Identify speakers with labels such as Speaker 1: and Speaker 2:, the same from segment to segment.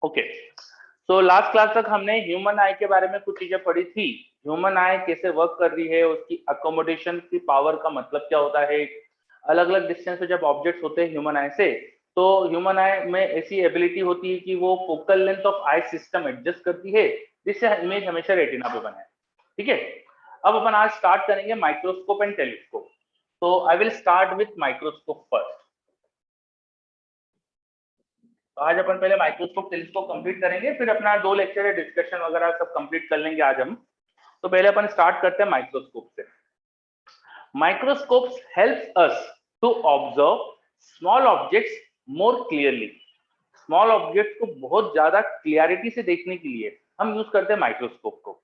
Speaker 1: Okay, तो last class तक हमने ह्यूमन आई के बारे में कुछ चीजें पढ़ी थी। ह्यूमन आई कैसे वर्क कर रही है, उसकी अकोमोडेशन की पावर का मतलब क्या होता है, अलग अलग डिस्टेंस पे जब ऑब्जेक्ट्स होते हैं ह्यूमन आई से, तो ह्यूमन आई में ऐसी एबिलिटी होती है कि वो focal length of I system adjust करती है जिससे इमेज हमेशा रेटिना पे बने। ठीक है, अब अपन आज स्टार्ट करेंगे माइक्रोस्कोप एंड टेलीस्कोप। तो I will start with microscope first. तो आज अपन पहले माइक्रोस्कोप टेलीस्कोप कंप्लीट करेंगे, फिर अपना 2 लेक्चर है डिस्कशन वगैरह सब कंप्लीट कर लेंगे आज हम। तो पहले अपन स्टार्ट करते हैं माइक्रोस्कोप से। Microscopes helps us to observe small objects more clearly. Small object को बहुत ज्यादा क्लियरिटी से देखने के लिए हम यूज करते हैं माइक्रोस्कोप को।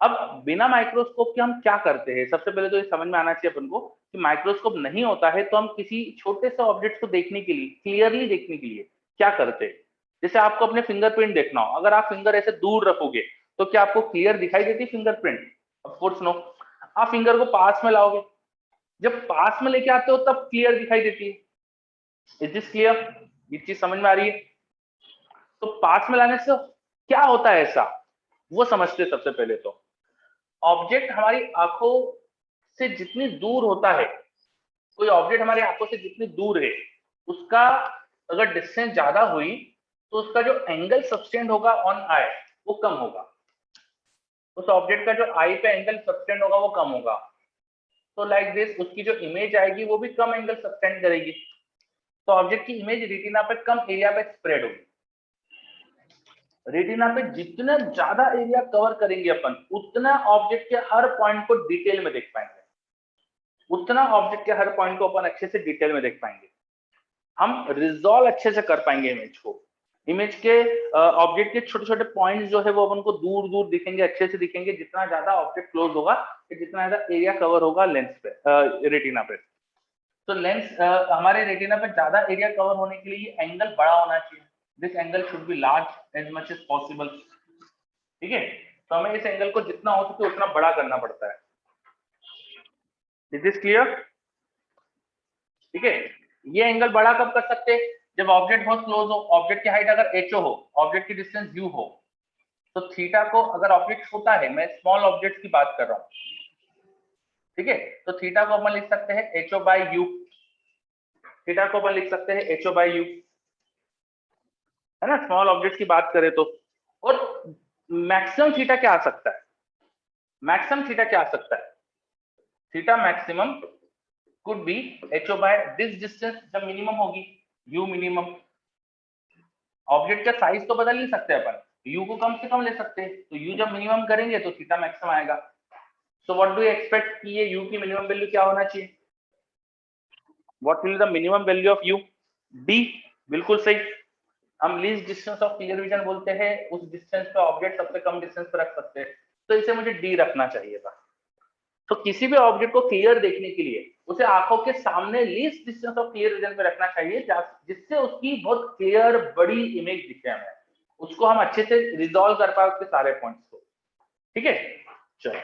Speaker 1: अब बिना माइक्रोस्कोप के हम क्या करते हैं, सबसे पहले तो ये समझ में आना चाहिए अपन को कि माइक्रोस्कोप नहीं होता है तो हम किसी छोटे से ऑब्जेक्ट को देखने के लिए, क्लियरली देखने के लिए क्या करते हैं। जैसे आपको अपने फिंगरप्रिंट देखना हो, अगर आप फिंगर ऐसे दूर रखोगे तो क्या आपको क्लियर दिखाई देती है फिंगरप्रिंट? Of course no. आप फिंगर को पास में लाओगे, जब पास में लेके आते हो तब क्लियर दिखाई देती है। Is this clear? ये चीज समझ में आ रही है? तो पास में लाने से क्या होता है ऐसा, वो समझते हैं सबसे पहले। तो ऑब्जेक्ट हमारी आंखों से जितनी दूर होता है, कोई ऑब्जेक्ट हमारी आंखों से जितनी दूर है, उसका अगर डिस्टेंस ज्यादा हुई तो उसका जो एंगल सब्सटेंड होगा ऑन आई वो कम होगा। उस ऑब्जेक्ट का जो आई पे एंगल सब्सटेंड होगा वो कम होगा। तो लाइक दिस उसकी जो इमेज आएगी वो भी कम एंगल सब्सटेंड करेगी। तो ऑब्जेक्ट की इमेज रेटिना पे कम एरिया पे स्प्रेड होगी। रेटिना पे जितना ज्यादा एरिया कवर करेंगे अपन, उतना ऑब्जेक्ट के हर पॉइंट को डिटेल में देख पाएंगे, उतना ऑब्जेक्ट के हर पॉइंट को अपन अच्छे से डिटेल में देख पाएंगे। हम रिजॉल्व अच्छे से कर पाएंगे इमेज को। इमेज के ऑब्जेक्ट के छोटे छोटे पॉइंट्स जो है वो अपन को दूर दूर दिखेंगे, अच्छे से दिखेंगे, जितना ज्यादा ऑब्जेक्ट क्लोज होगा, जितना ज्यादा एरिया कवर होगा लेंस पे, रेटिना पे। तो लेंस हमारे रेटिना पे ज्यादा एरिया कवर होने के लिए एंगल बड़ा होना चाहिए। This angle should be large as much as possible. ठीक है, तो हमें इस एंगल को जितना हो सके उतना बड़ा करना पड़ता है। Is this clear? ठीक है, ये एंगल बड़ा कब कर सकते हैं? जब ऑब्जेक्ट बहुत क्लोज हो, ऑब्जेक्ट की हाइट अगर एचओ हो, ऑब्जेक्ट की डिस्टेंस यू हो, तो थीटा को, अगर ऑब्जेक्ट छोटा है, मैं स्मॉल ऑब्जेक्ट की बात कर रहा हूँ, ठीक है, तो थीटा को अपन लिख सकते हैं एचओ बाई यू। थीटा को अपन लिख सकते हैं एचओ बाई यू, है ना, स्मॉल ऑब्जेक्ट की बात करें तो। और मैक्सिमम थीटा क्या आ सकता है? मैक्सिमम थीटा क्या आ सकता है? Theta maximum could be h o by this distance जब मिनिमम होगी, यू मिनिमम। ऑब्जेक्ट का साइज तो बदल नहीं सकते अपन, यू को कम से कम ले सकते हैं, तो यू जब मिनिमम करेंगे तो थीटा मैक्सिमम आएगा। So what do you expect कि ये यू की मिनिमम वैल्यू क्या होना चाहिए? What will the minimum value of you? D. बिल्कुल सही। हम least distance of clear vision बोलते हैं उस डिस्टेंस पे ऑब्जेक्ट सबसे कम डिस्टेंस पे रख सकते हैं, तो इसे मुझे डी रखना चाहिए था। तो किसी भी ऑब्जेक्ट को क्लियर देखने के लिए उसे आंखों के सामने least distance of clear reason पे रखना चाहिए, जिससे उसकी बहुत क्लियर बड़ी इमेज दिखे हमें, उसको हम अच्छे से रिजॉल्व कर पाए उसके सारे पॉइंट्स को। ठीक है, चलो।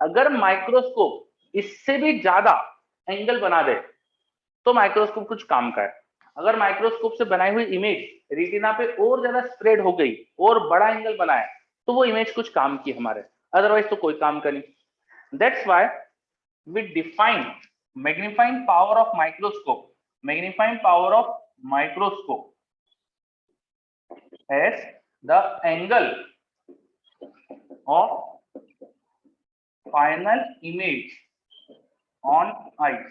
Speaker 1: अगर माइक्रोस्कोप इससे भी ज्यादा एंगल बना दे तो माइक्रोस्कोप कुछ काम का है। अगर माइक्रोस्कोप से बनाई हुई इमेज रेटिना पे और ज्यादा स्प्रेड हो गई और बड़ा एंगल बनाए तो वो इमेज कुछ काम की हमारे, अदरवाइज तो कोई काम का नहीं। That's why we define magnifying power of microscope, magnifying power of microscope as the angle of final image on eyes।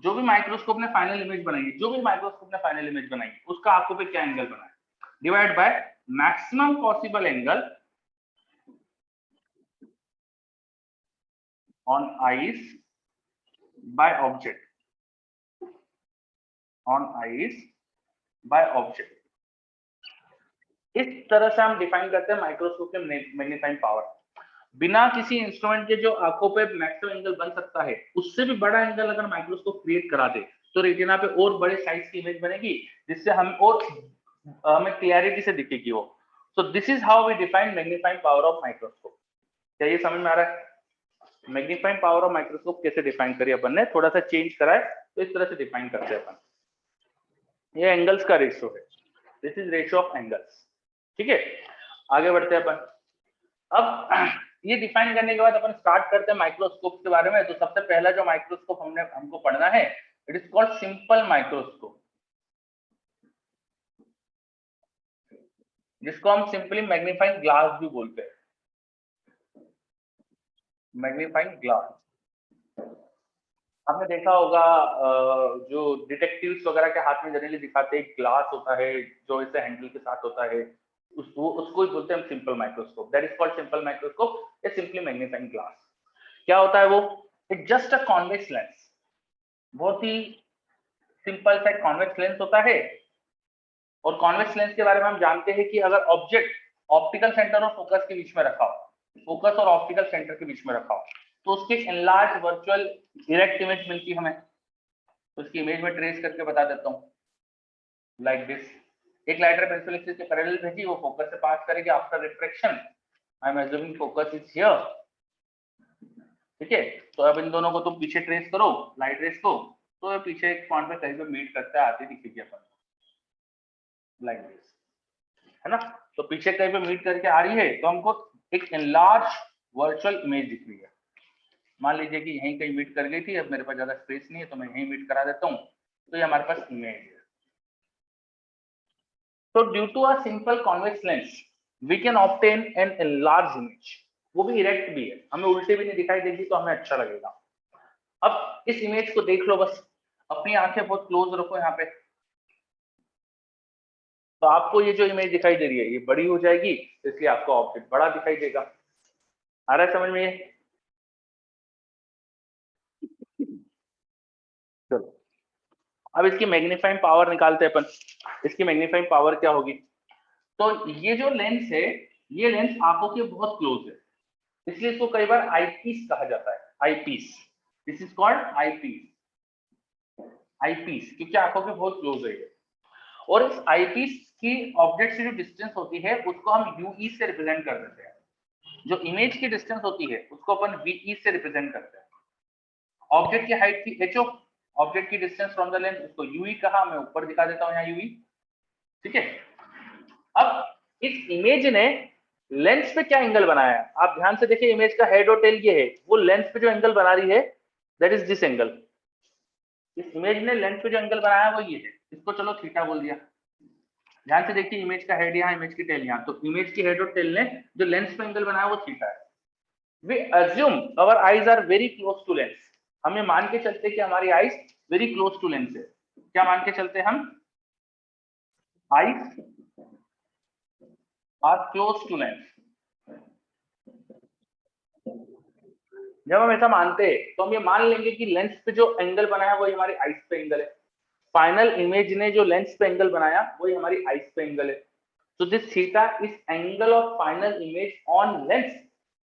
Speaker 1: जो भी माइक्रोस्कोप ने फाइनल इमेज बनाई है, जो भी माइक्रोस्कोप ने फाइनल इमेज बनाई है, उसका आंखों पे क्या एंगल बना है, divide by maximum possible angle on eyes by object, on eyes by object. इस तरह से हम डिफाइन करते हैं माइक्रोस्कोप के मैग्नीफाइंग पावर। बिना किसी इंस्ट्रूमेंट के जो आंखों पे मैक्सिमम एंगल बन सकता है, उससे भी बड़ा एंगल अगर माइक्रोस्कोप क्रिएट करा दे तो रेटिना पे और बड़े साइज की इमेज बनेगी, जिससे हम और हमें क्लियरिटी से दिखेगी वो। So this is how we define magnifying power of microscope. क्या ये समझ में आ रहा है? मैग्नीफाइंग पावर ऑफ माइक्रोस्कोप कैसे डिफाइन करिए अपन ने, थोड़ा सा चेंज करा है, तो इस तरह से डिफाइन करते हैं अपन। ये एंगल्स का रेशियो है। This is ratio of angles. ठीक है, आगे बढ़ते हैं अपन। अब ये डिफाइन करने के बाद अपन स्टार्ट करते हैं माइक्रोस्कोप के बारे में। तो सबसे पहला जो माइक्रोस्कोप हमको पढ़ना है, it is called simple microscope, जिसको हम सिंपली मैग्नीफाइंग ग्लास भी बोलते हैं। मैग्नीफाइंग ग्लास आपने देखा होगा, जो डिटेक्टिव्स वगैरह के हाथ में जनरली दिखाते हैं, ग्लास होता है जो इसे हैंडल के साथ होता है, उसको ही बोलते हैं simple microscope. That is called simple microscope या सिंपली मैग्नीफाइंग ग्लास। क्या होता है वो? It just a convex lens, बहुत ही सिंपल सा कॉन्वेक्स लेंस होता है। और कॉन्वेक्स लेंस के बारे में हम जानते हैं कि अगर ऑब्जेक्ट ऑप्टिकल सेंटर और फोकस के बीच में रखा हो, फोकस और ऑप्टिकल सेंटर के बीच में रखा हो, तो उसकी एनलार्ज वर्चुअल डायरेक्ट इमेज मिलती है हमें। तो उसकी इमेज में ट्रेस करके बता देता हूँ, लाइक दिस। एक लाइटर पेंसिल एक्सिस के पैरेलल भेजी, वो फोकस से पास करेगी after refraction. I am assuming focus is here. ठीक है, तो अब इन दोनों को तुम पीछे ट्रेस करो, लाइट रेस को, तो पीछे एक पॉइंट पे कहीं पे मीट करते आती दिखेगी अपन, लाइक दिस, है ना। तो पीछे कहीं पे मीट करके आ रही है, तो हमको एक एनलार्ज वर्चुअल इमेज दिख रही है। मान लीजिए कि यहीं कहीं मीट कर गई थी, अब मेरे पास ज्यादा स्पेस नहीं है तो मैं यहीं मीट करा देता हूँ, तो ये हमारे पास इमेज है। तो due to a simple convex lens we can obtain an enlarge image. वो भी इरेक्ट भी है, हमें उल्टी भी नहीं दिखाई देगी, तो हमें अच्छा लगेगा। अब इस इमेज को देख लो, बस अपनी आंखें बहुत क्लोज रखो यहाँ पे, तो आपको ये जो इमेज दिखाई दे रही है ये बड़ी हो जाएगी, इसलिए आपको ऑब्जेक्ट बड़ा दिखाई देगा। आ रहा है समझ में? चलो अब इसकी मैग्नीफाइंग पावर निकालते हैं अपन। इसकी मैग्नीफाइंग पावर क्या होगी? तो ये जो लेंस है, ये लेंस आंखों के बहुत क्लोज है, इसलिए इसको कई बार आईपीस कहा जाता है। Eyepiece, this is called eyepiece. Eyepiece क्योंकि आंखों के बहुत क्लोज है। और इस आईपीस की ऑब्जेक्ट से जो डिस्टेंस होती है उसको हम यूई से रिप्रेजेंट कर देते हैं। जो इमेज की डिस्टेंस होती है उसको अपन वीई से रिप्रेजेंट करते हैं। ऑब्जेक्ट की हाइट थी एचओ, ऑब्जेक्ट की डिस्टेंस फ्रॉम द लेंस, उसको यूई कहा, मैं ऊपर दिखा देता हूं यहाँ यूई। ठीक है, अब इस इमेज ने लेंस पे क्या एंगल बनाया है, आप ध्यान से देखिए। इमेज का हेड और टेल ये है, वो लेंस पे जो एंगल बना रही है दैट इज दिस एंगल। इस इमेज ने लेंस पे जो एंगल बनाया वो ये है, इसको चलो थीटा बोल दिया। ध्यान से देखिए, इमेज का हेड यहाँ, इमेज की टेल यहाँ, तो इमेज की हेड और टेल ने जो लेंस पे एंगल बनाया वो थीटा है। We assume our eyes are very close to lens. हम ये मान के चलते कि हमारी eyes very close to lens है। क्या मान के चलते हम? Eyes are close to lens. जब हम ऐसा मानते हैं तो हम ये मान लेंगे कि लेंस पे जो एंगल बनाया वो हमारी आईज पे एंगल है। फाइनल इमेज ने जो लेंस पे एंगल बनाया वो हमारी आईज पे एंगल है। So this theta is angle of final image on lens,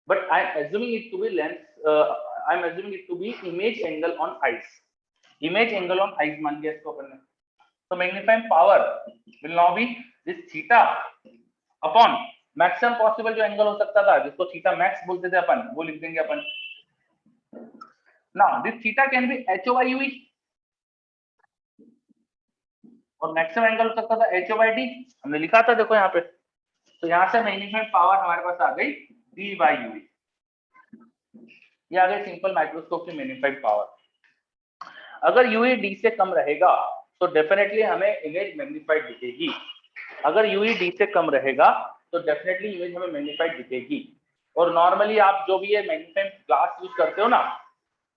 Speaker 1: but I am assuming it to be lens. I am assuming it to be image angle on eyes. Image angle on eyes मान लिया इसको अपन ने। So magnifying power will now be this theta upon maximum possible जो angle हो सकता था, जिसको theta max बोलते थे अपन, वो लिख देंगे अपन। Now this theta can be HO by UE और मैक्सिमम एंगल हो सकता था HO by D, हमने लिखा था देखो यहाँ पे। तो यहाँ से मैग्नीफाइंग पावर हमारे पास आ गई D by UE। ये आ गई सिंपल माइक्रोस्कोप की मैग्नीफाइंग पावर। अगर यूई डी से कम रहेगा तो डेफिनेटली हमें इमेज मैग्नीफाइड दिखेगी। अगर यूई डी से कम रहेगा तो डेफिनेटली इमेज हमें मैग्नीफाइड दिखेगी। और नॉर्मली आप जो भी ये मैग्नीफाइंग ग्लास यूज करते हो ना,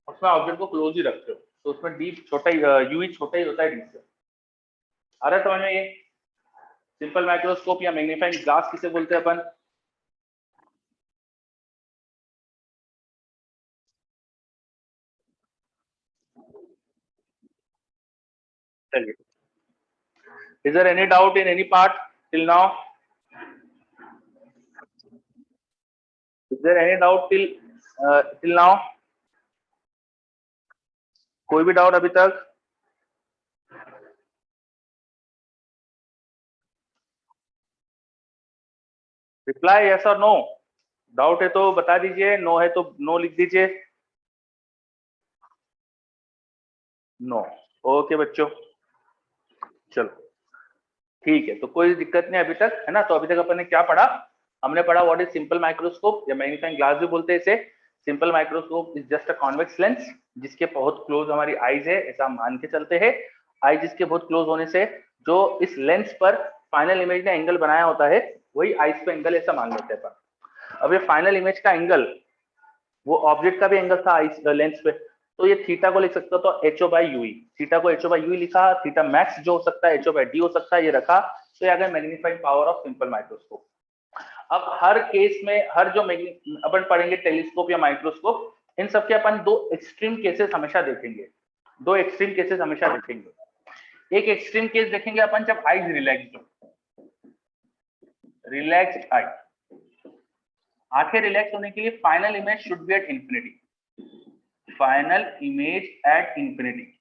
Speaker 1: उसमें ऑब्जेक्ट को क्लोज ही रखते हो, तो उसमें डी छोटा ही, यूई छोटा ही होता है डी से। आ रहा है समझ में? ये सिंपल माइक्रोस्कोप या मैग्नीफाइंग ग्लास किसे बोलते हैं अपन? चलिए, is there any doubt in any part till now? Is there any doubt till now? कोई भी डाउट अभी तक? रिप्लाई यस और नो। डाउट है तो बता दीजिए, नो है तो नो लिख दीजिए। नो। ओके बच्चों, चलो ठीक है, तो कोई दिक्कत नहीं अभी तक, है ना। तो अभी तक अपन ने क्या पढ़ा, हमने पढ़ा व्हाट इज सिंपल माइक्रोस्कोप या मैग्नीफाइंग ग्लास भी बोलते हैं इसे। Simple microscope is just a convex lens जिसके बहुत क्लोज हमारी आईज है, ऐसा मान के चलते हैं। आई जिसके बहुत क्लोज होने से जो इस लेंस पर फाइनल इमेज ने एंगल बनाया होता है वही आईज पे एंगल, ऐसा मान लेते हैं। अब ये फाइनल इमेज का एंगल वो ऑब्जेक्ट का भी एंगल था आईज लेंस पे, तो ये थीटा को लिख सकता हो तो एचओ बाई यूई, थीटा को एचओ बाई यूई लिखा, थीटा मैक्स जो हो सकता है एचओ बाई डी हो सकता है, ये रखा, तो ये आ गया magnifying power of simple microscope. अब हर केस में हर जो अपन पढ़ेंगे टेलीस्कोप या माइक्रोस्कोप, इन सबके अपन दो एक्सट्रीम केसेस हमेशा देखेंगे, दो एक्सट्रीम केसेस हमेशा देखेंगे। एक एक्सट्रीम केस देखेंगे अपन जब आईज रिलैक्स्ड हो, रिलैक्स्ड आई, आंखें रिलैक्स होने के लिए final image should be at infinity, final image at infinity.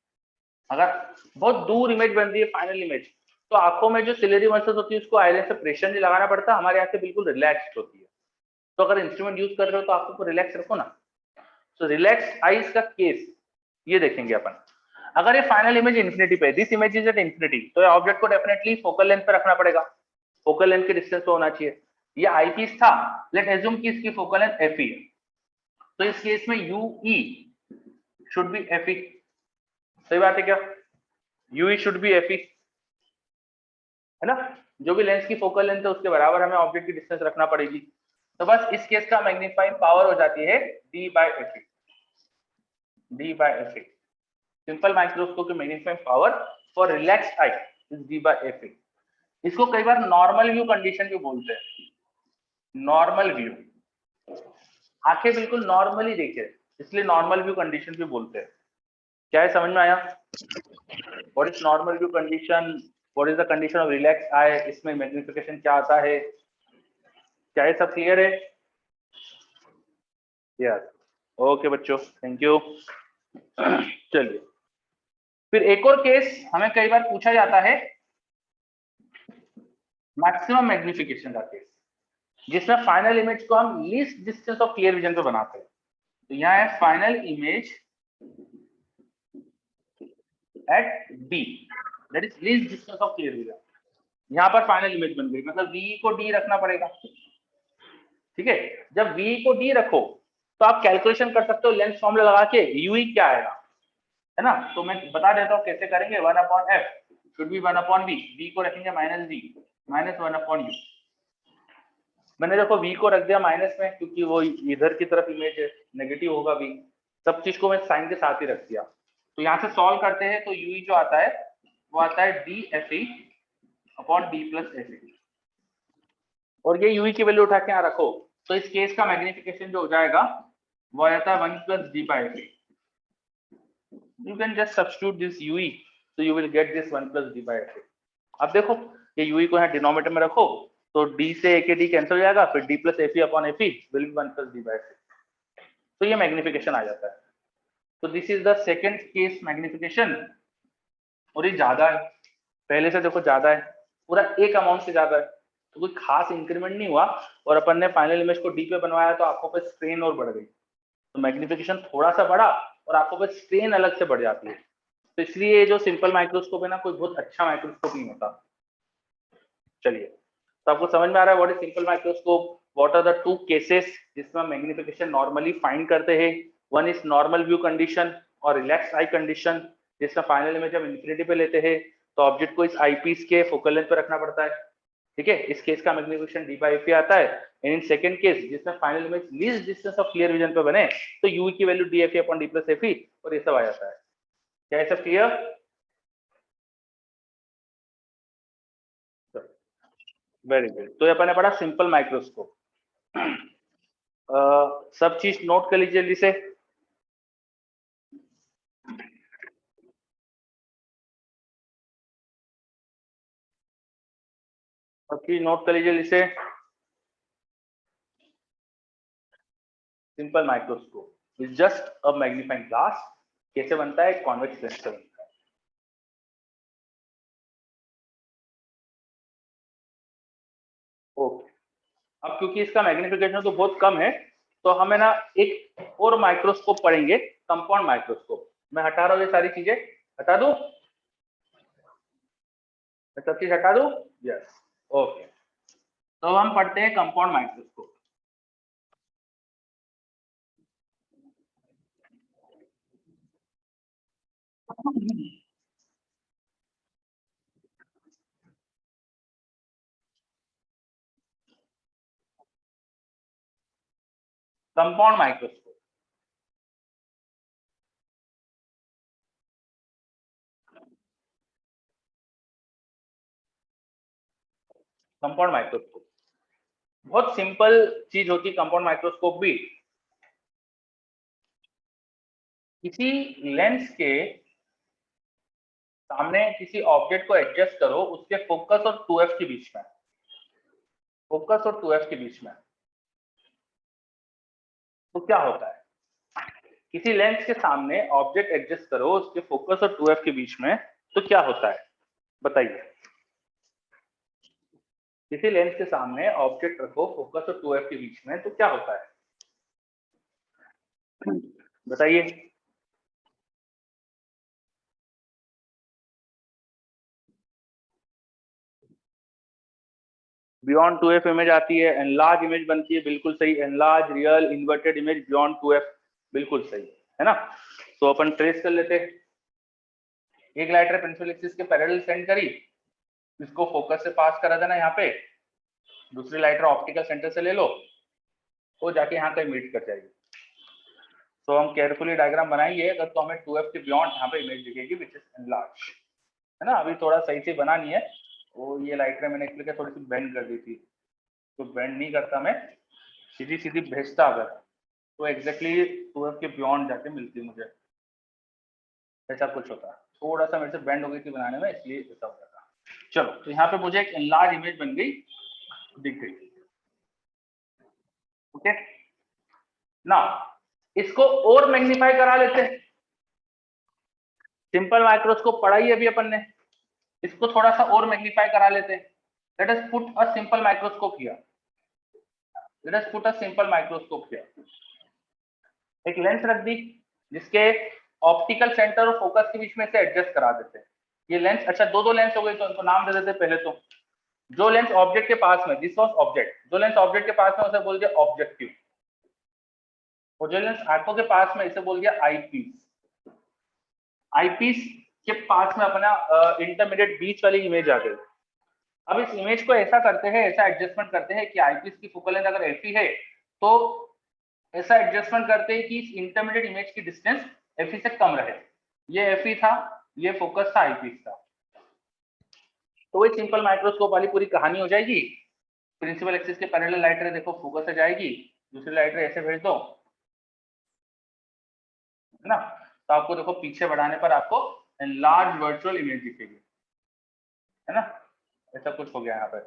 Speaker 1: अगर बहुत दूर इमेज बन रही है फाइनल इमेज, तो आंखों में जो सिलेरी मसल्स होती है उसको आईलेंस से प्रेशर नहीं लगाना पड़ता, हमारी आंखें बिल्कुल रिलैक्स्ड होती है। तो अगर इंस्ट्रूमेंट यूज कर रहे हो तो आंखों को रिलैक्स रखो ना। तो रिलैक्स आईज का केस ये देखेंगे अपन। अगर ये फाइनल इमेज इंफिनिटी पे, this image is at infinity, तो ये ऑब्जेक्ट को डेफिनेटली फोकल लेंथ पे रखना पड़ेगा, फोकल लेंथ के डिस्टेंस पे होना चाहिए। ये आईपीस था, लेट एज्यूम कि इसकी फोकल लेंथ एफ ई है, तो इस केस में u e should be f e. सही बात है क्या, u e should be f e, है ना। जो भी लेंस की फोकल लेंथ है उसके बराबर हमें ऑब्जेक्ट की डिस्टेंस रखना पड़ेगी। तो बस इस केस का मैग्नीफाइंग पावर हो जाती है D by F E, D by F E. Simple microscope की magnifying power for relaxed eye is D by F E. इसको कई बार नॉर्मल व्यू कंडीशन भी बोलते हैं, नॉर्मल व्यू, आंखें बिल्कुल नॉर्मली देखे इसलिए नॉर्मल व्यू कंडीशन भी बोलते हैं। क्या है, समझ में आया? What is normal view condition, what is the condition of relax I, इसमें मैग्निफिकेशन क्या आता है, क्या ये सब क्लियर है? यस, ओके बच्चों, थैंक यू। चलिए, फिर एक और केस हमें कई बार पूछा जाता है, मैक्सिमम मैग्निफिकेशन का केस, जिसमें फाइनल इमेज को हम least distance of clear vision पे बनाते हैं। तो यहाँ है final image at D, that is least distance of clear vision. यहाँ पर फाइनल इमेज बन गई, मतलब वी को डी रखना पड़ेगा, ठीक है। जब वी को डी रखो तो आप कैलकुलेशन कर सकते हो लेंस फॉर्मूला लगा के यूई क्या आएगा, है ना। तो मैं बता देता हूँ कैसे करेंगे। 1/f should be 1/v, v को रखेंगे माइनस डी माइनस 1/u। मैंने देखो v को रख दिया माइनस में क्योंकि वो इधर की तरफ इमेज है, नेगेटिव होगा v, सब चीज को मैं साइन के साथ ही रख दिया। तो यहाँ से सॉल्व करते हैं तो यूई जो आता है वो आता है डी एफ ई अपॉन डी प्लस एफ ई, और ये यूई की वैल्यू उठा के यहाँ रखो, तो इस केस का मैग्निफिकेशन जो हो जाएगा वो आ जाता है 1 plus D by F E. You can just substitute this UE, so you will get this 1 plus d by f। अब देखो ये UE को यहाँ डिनोमिनेटर में रखो तो d से a के d कैंसिल हो जाएगा, फिर d plus fe upon fe will be 1 plus d by f। तो ये मैग्निफिकेशन आ जाता है। तो this is the second case magnification, और ये ज्यादा है, पहले से देखो ज्यादा है, पूरा एक अमाउंट से ज्यादा है, तो कोई खास इंक्रीमेंट नहीं हुआ, और अपन ने फाइनल इमेज को d पे बनवाया तो आंखों पे स्ट्रेन और बढ़ गई, तो मैग्निफिकेशन थोड़ा सा बढ़ा और आंखों पे स्ट्रेन अलग से बढ़ जाती है। तो इसलिए जो सिंपल माइक्रोस्कोप है ना, कोई बहुत अच्छा माइक्रोस्कोप नहीं होता। चलिए, तो आपको समझ में आ रहा है what is simple microscope, what are the two cases जिसमें मैग्निफिकेशन नॉर्मली फाइंड करते हैं। One is normal view condition और रिलैक्स आई कंडीशन, जिसमें फाइनल इमेज हम इंफिनिटी पे लेते हैं तो ऑब्जेक्ट को इस आईपीस के फोकल लेंथ पे रखना पड़ता है, ठीक है। इस केस का मैग्निफिकेशन डी बाई एफ आता है। एंड इन सेकंड केस जिसमें final image least distance of clear vision पे बने तो यू की value D F upon D plus F, और ये सब आ जाता है। क्या ये सब क्लियर? Very good. तो ये अपन ने पढ़ा सिंपल माइक्रोस्कोप। सब चीज नोट कर लीजिए जल्दी से। सब चीज नोट कर लीजिए जल्दी से। Simple microscope is just a magnifying glass. कैसे बनता है? कॉन्वेक्स लेंस से बनता है। ओके, अब क्योंकि इसका मैग्निफिकेशन तो बहुत कम है तो हमें ना एक और माइक्रोस्कोप पढ़ेंगे, कंपाउंड माइक्रोस्कोप। मैं हटा रहा हूँ ये सारी चीजें, हटा दूं? मैं सब चीज हटा दूं? Yes, okay. तो हम पढ़ते हैं compound microscope. Compound microscope, compound microscope बहुत सिंपल चीज होती है। कंपाउंड माइक्रोस्कोप भी किसी लेंस के सामने किसी ऑब्जेक्ट को एडजस्ट करो, उसके फोकस और 2f के बीच में, फोकस और 2f के बीच में, तो क्या होता है? किसी लेंस के सामने ऑब्जेक्ट एडजस्ट करो, उसके फोकस और 2f के बीच में, तो क्या होता है बताइए? किसी लेंस के सामने ऑब्जेक्ट रखो, फोकस और 2f के बीच में, तो क्या होता है बताइए? बियॉन्ड 2f इमेज आती है, एनलार्ज इमेज बनती है, बिल्कुल सही। Enlarge real inverted image beyond 2f, बिल्कुल सही है ना। तो अपन ट्रेस कर लेते हैं। एक लाइटर प्रिंसिपल एक्सिस के पैरेलल सेंड करी, इसको फोकस से पास करा देना यहाँ पे, दूसरी लाइटर ऑप्टिकल सेंटर से ले लो, वो जाके यहाँ कहीं मीट कर जाएगी। तो हम केयरफुली डायग्राम बनाएंगे अगर, तो हमें 2f के बियॉन्ड यहाँ पे इमेज दिखेगी विच इज एनलार्ज, है ना। अभी थोड़ा सही से बना नहीं है वो, ये लाइटर मैंने एक्चुअली थोड़ी सी बेंड कर दी थी, तो बेंड नहीं करता मैं, सीधी सीधी भेजता अगर, तो एग्जैक्टली 2f के बियॉन्ड जाके मिलती मुझे, ऐसा कुछ होता है। थोड़ा सा मेरे से बेंड हो गई थी बनाने में, इसलिए ऐसा हो जाता। चलो, तो यहाँ पे मुझे एक एनलार्ज इमेज बन गई, दिख गई। ओके ना, इसको और मैग्नीफाई करा लेते हैं। सिंपल माइक्रोस्कोप पढ़ा ही अभी अपन ने, इसको थोड़ा सा और मैग्नीफाई करा लेते हैं। Let us put a simple microscope here, let us put a simple microscope here. एक लेंस रख दी, जिसके ऑप्टिकल सेंटर और फोकस के बीच में से एडजस्ट करा देते हैं। ये लेंस, अच्छा दो दो लेंस हो गई, तो इनको नाम दे देते हैं पहले तो। जो लेंस ऑब्जेक्ट के पास में, दिस वाज ऑब्जेक्ट, जो लेंस ऑब्जेक्ट के पास में उसे बोल दिया ऑब्जेक्टिव, और जो लेंस आंखों के पास में इसे बोल दिया आईपीस। आईपीस के पास में अपना इंटरमीडिएट बीच वाली इमेज आ गई। अब इस इमेज को ऐसा करते हैं, ऐसा एडजस्टमेंट करते हैं कि आईपीस की फोकल लेंथ अगर एफई है, तो ऐसा एडजस्टमेंट करते हैं कि इस इंटरमीडिएट इमेज की डिस्टेंस एफई से कम रहे। ये एफई था, ये फोकस था, आईपीस था। तो वही सिंपल माइक्रोस्कोप वाली पूरी कहानी हो जाएगी। प्रिंसिपल एक्सिस के पैरेलल लाइटर देखो फोकस से जाएगी, दूसरी लाइटर ऐसे भेज दो, है ना। तो आपको देखो पीछे बढ़ाने पर आपको एनलार्ज वर्चुअल इमेज दिखेगी, है ना। ऐसा कुछ हो गया यहाँ पर,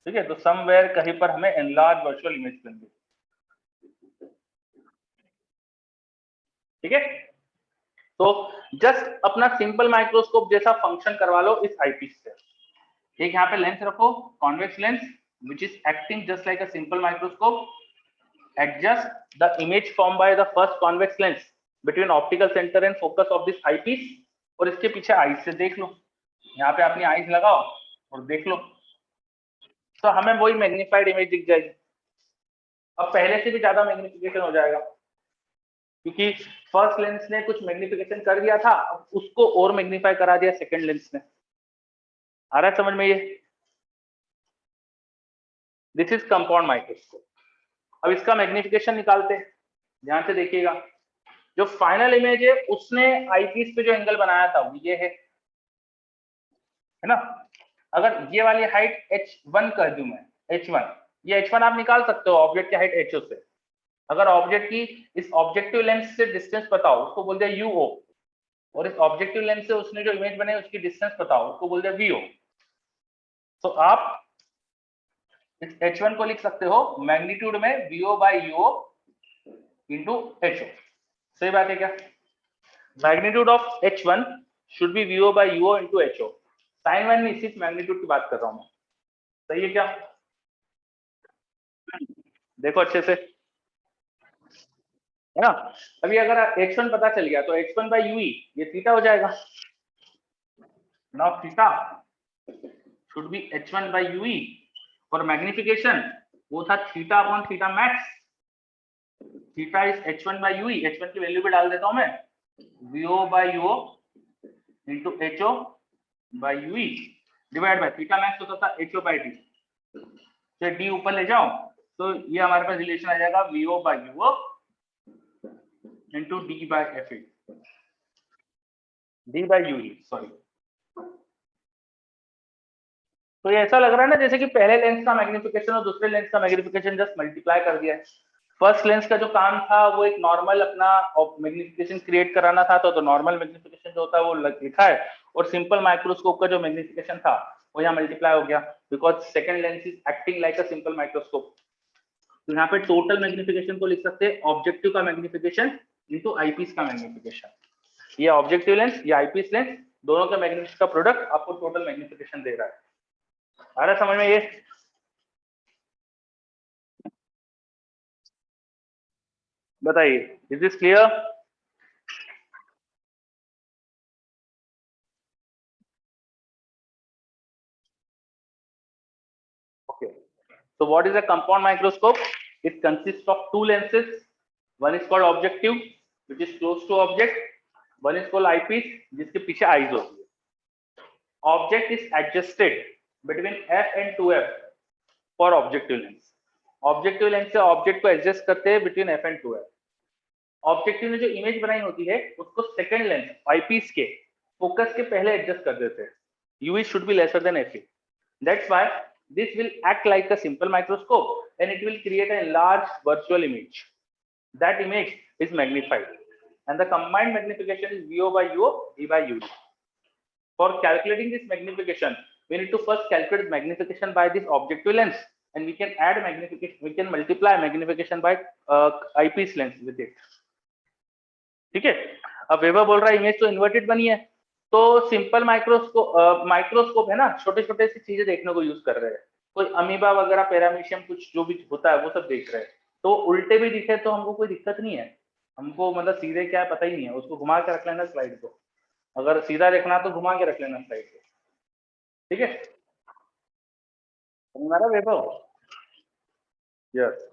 Speaker 1: ठीक है। तो समवेयर कहीं पर हमें एनलार्ज वर्चुअल इमेज मिल गई, ठीक है। तो जस्ट अपना सिंपल माइक्रोस्कोप जैसा फंक्शन करवा लो इस आईपीस से। एक यहाँ पे लेंस रखो, convex lens which is acting just like a simple microscope, adjust the image formed by the first convex lens between optical center and focus of this eyepiece, और इसके पीछे आईज से देख लो, यहाँ पे अपनी आईज लगाओ और देख लो, तो हमें वही मैग्नीफाइड इमेज दिख जाएगी। अब पहले से भी ज्यादा मैग्निफिकेशन हो जाएगा, क्योंकि फर्स्ट लेंस ने कुछ मैग्निफिकेशन कर दिया था, अब उसको और मैग्नीफाई करा दिया सेकंड लेंस ने। आ रहा है समझ में ये? This is compound microscope. अब इसका मैग्निफिकेशन निकालते हैं, ध्यान से देखिएगा। जो फाइनल इमेज है उसने आईपीस पे जो एंगल बनाया था वो ये है ना। अगर ये वाली हाइट h1 कर दूं मैं, h1, ये h1 आप निकाल सकते हो ऑब्जेक्ट की हाइट ho से। अगर ऑब्जेक्ट की इस ऑब्जेक्टिव लेंस से डिस्टेंस बताओ, उसको बोल दिया uo, और इस ऑब्जेक्टिव लेंस से उसने जो इमेज बनाई उसकी डिस्टेंस बताओ, उसको बोल दिया vo। तो आप इस h1 को लिख सकते हो मैग्नीट्यूड में vo by uo into ho। सही बात है क्या? Magnitude of h1 should be vo by uo into ho। Sine one में सिर्फ मैग्नीट्यूड की बात कर रहा हूं मैं, सही है क्या? देखो अच्छे से, है ना। अभी अगर x1 पता चल गया तो x1 बाई ui ये थीटा हो जाएगा। Now theta should be h1 by ue। और मैग्निफिकेशन वो था theta upon theta max. Theta is h1 by ue, h1 की वैल्यू भी डाल देता हूं मैं, vo by uo into ho by ue divide by theta max होता था ho by d। तो d ऊपर ले जाओ तो ये हमारे पास रिलेशन आ जाएगा vo by uo into d by fe, d by ue sorry. तो ये ऐसा लग रहा है ना जैसे कि पहले लेंस का मैग्निफिकेशन और दूसरे लेंस का मैग्निफिकेशन जस्ट मल्टीप्लाई कर दिया है। फर्स्ट लेंस का जो काम था वो एक नॉर्मल अपना मैग्निफिकेशन क्रिएट कराना था, तो नॉर्मल मैग्निफिकेशन जो होता है वो लिखा है, और सिंपल माइक्रोस्कोप का जो मैग्निफिकेशन था वो यहाँ मल्टीप्लाई हो गया, because second lens is acting like a simple microscope. तो यहाँ पे टोटल मैग्निफिकेशन को लिख सकते हैं ऑब्जेक्टिव का मैग्निफिकेशन इनटू आईपीस का मैग्निफिकेशन। ये ऑब्जेक्टिव लेंस या आईपीस लेंस दोनों के मैग्निफिकेशन का प्रोडक्ट आपको टोटल मैग्निफिकेशन दे रहा है। आ रहा समझ में ये? बताइए, is this clear? Okay. So what is a compound microscope? It consists of two lenses. One is called objective, which is close to object. One is called eyepiece, जिसके पीछे eyes होती है. Object is adjusted between f and 2f for objective lens. Objective lens से object को adjust करते हैं between f and 2f. Objective ने जो image बनाई होती है उसको second lens eyepiece के focus के पहले adjust कर देते हैं. UE should be lesser than FE. That's why this will act like a simple microscope and it will create a large virtual image. That image is magnified and the combined magnification is VO by UO, D by UD. For calculating this magnification, we need to first calculate magnification by this objective lens, and we can add magnification, we can multiply magnification by eyepiece lens with it. ठीक है? अब weber बोल रहा है image तो inverted बनी है, तो सिंपल माइक्रोस्कोप है ना, छोटे छोटे सी चीजें देखने को यूज कर रहे हैं, कोई अमीबा वगैरह पैरामीशियम कुछ जो भी होता है वो सब देख रहे हैं, तो उल्टे भी दिखे तो हमको कोई दिक्कत नहीं है, हमको मतलब सीधे क्या है पता ही नहीं है, उसको घुमा के रख लेना स्लाइड को, अगर सीधा देखना तो घुमा के रख लेना स्लाइड को। ठीक है, तुम्हारा वैभव यस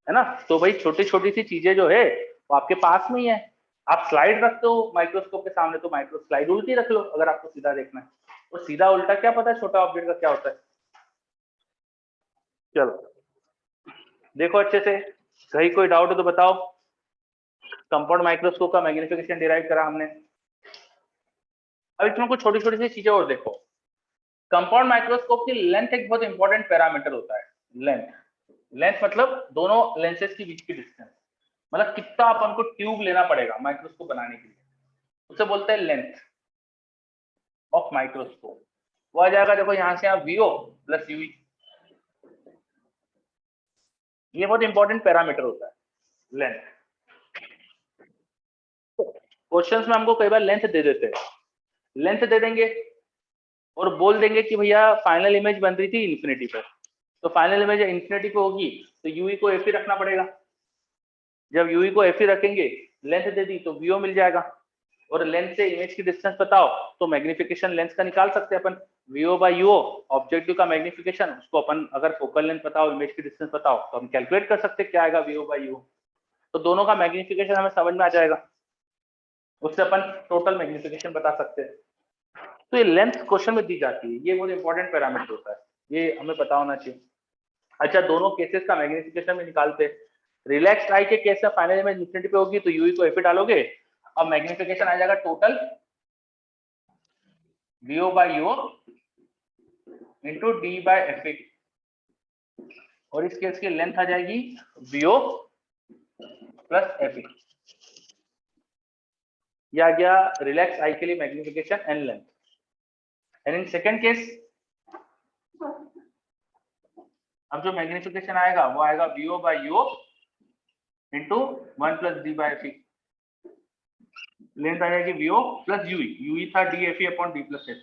Speaker 1: है ना। तो भाई छोटी छोटी सी चीजें जो है वो आपके पास में ही है, आप स्लाइड रखते हो माइक्रोस्कोप के सामने तो माइक्रो स्लाइड उल्टी रख लो अगर आपको सीधा देखना है, और सीधा उल्टा क्या पता है छोटा ऑब्जेक्ट का क्या होता है। चलो देखो अच्छे से, कहीं कोई डाउट है तो बताओ। कंपाउंड माइक्रोस्कोप का मैग्निफिकेशन डिराइव करा हमने, अब इसमें कुछ छोटी छोटी सी चीजें और देखो। कंपाउंड माइक्रोस्कोप की लेंथ एक बहुत इंपॉर्टेंट पैरामीटर होता है। लेंथ, लेंथ मतलब दोनों लेंसेज के बीच की डिस्टेंस, मतलब कितना अपन को ट्यूब लेना पड़ेगा माइक्रोस्कोप बनाने के लिए, उसे बोलते हैं लेंथ ऑफ माइक्रोस्कोप। वो आ जाएगा देखो यहाँ से आप वीओ प्लस यूवी, ये बहुत इंपॉर्टेंट पैरामीटर होता है लेंथ। क्वेश्चंस में हमको कई बार लेंथ दे देते हैं, लेंथ दे देंगे और बोल देंगे कि भैया फाइनल इमेज बन रही थी इन्फिनिटी पर, तो फाइनल इमेज इन्फिनिटी पे होगी तो यूई को एफ ही रखना पड़ेगा, जब यूई को एफ ही रखेंगे लेंथ दे दी तो वीओ मिल जाएगा, और लेंथ से इमेज की डिस्टेंस बताओ तो मैग्निफिकेशन लेंस का निकाल सकते हैं अपन, वीओ बाय यूओ ऑब्जेक्टिव का मैग्निफिकेशन, उसको अपन अगर फोकल लेंथ बताओ इमेज की डिस्टेंस बताओ तो हम कैलकुलेट कर सकते हैं क्या आएगा वीओ बाय यूओ, तो दोनों का मैग्निफिकेशन हमें समझ में आ जाएगा, उससे अपन टोटल मैग्निफिकेशन बता सकते हैं। तो ये लेंथ क्वेश्चन में दी जाती है, ये बहुत इंपॉर्टेंट पैरामीटर होता है, ये हमें पता होना चाहिए। अच्छा दोनों केसेस का मैग्निफिकेशन में निकालते हैं। रिलैक्स्ड आई के केस में फाइनल इमेज इन्फिनिटी पे होगी तो यूई को एफ डालोगे, अब मैग्निफिकेशन आ जाएगा total v o by यूओ into d by f, और इस केस की लेंथ आ जाएगी वीओ प्लस एफ। ये आ गया रिलैक्स आई के लिए magnification and length. And in second case अब जो मैग्निफिकेशन आएगा वो आएगा V O by यूओ into 1 plus D by F, length आ जाएगी वीओ प्लस यूई, यूई था D F upon D plus F.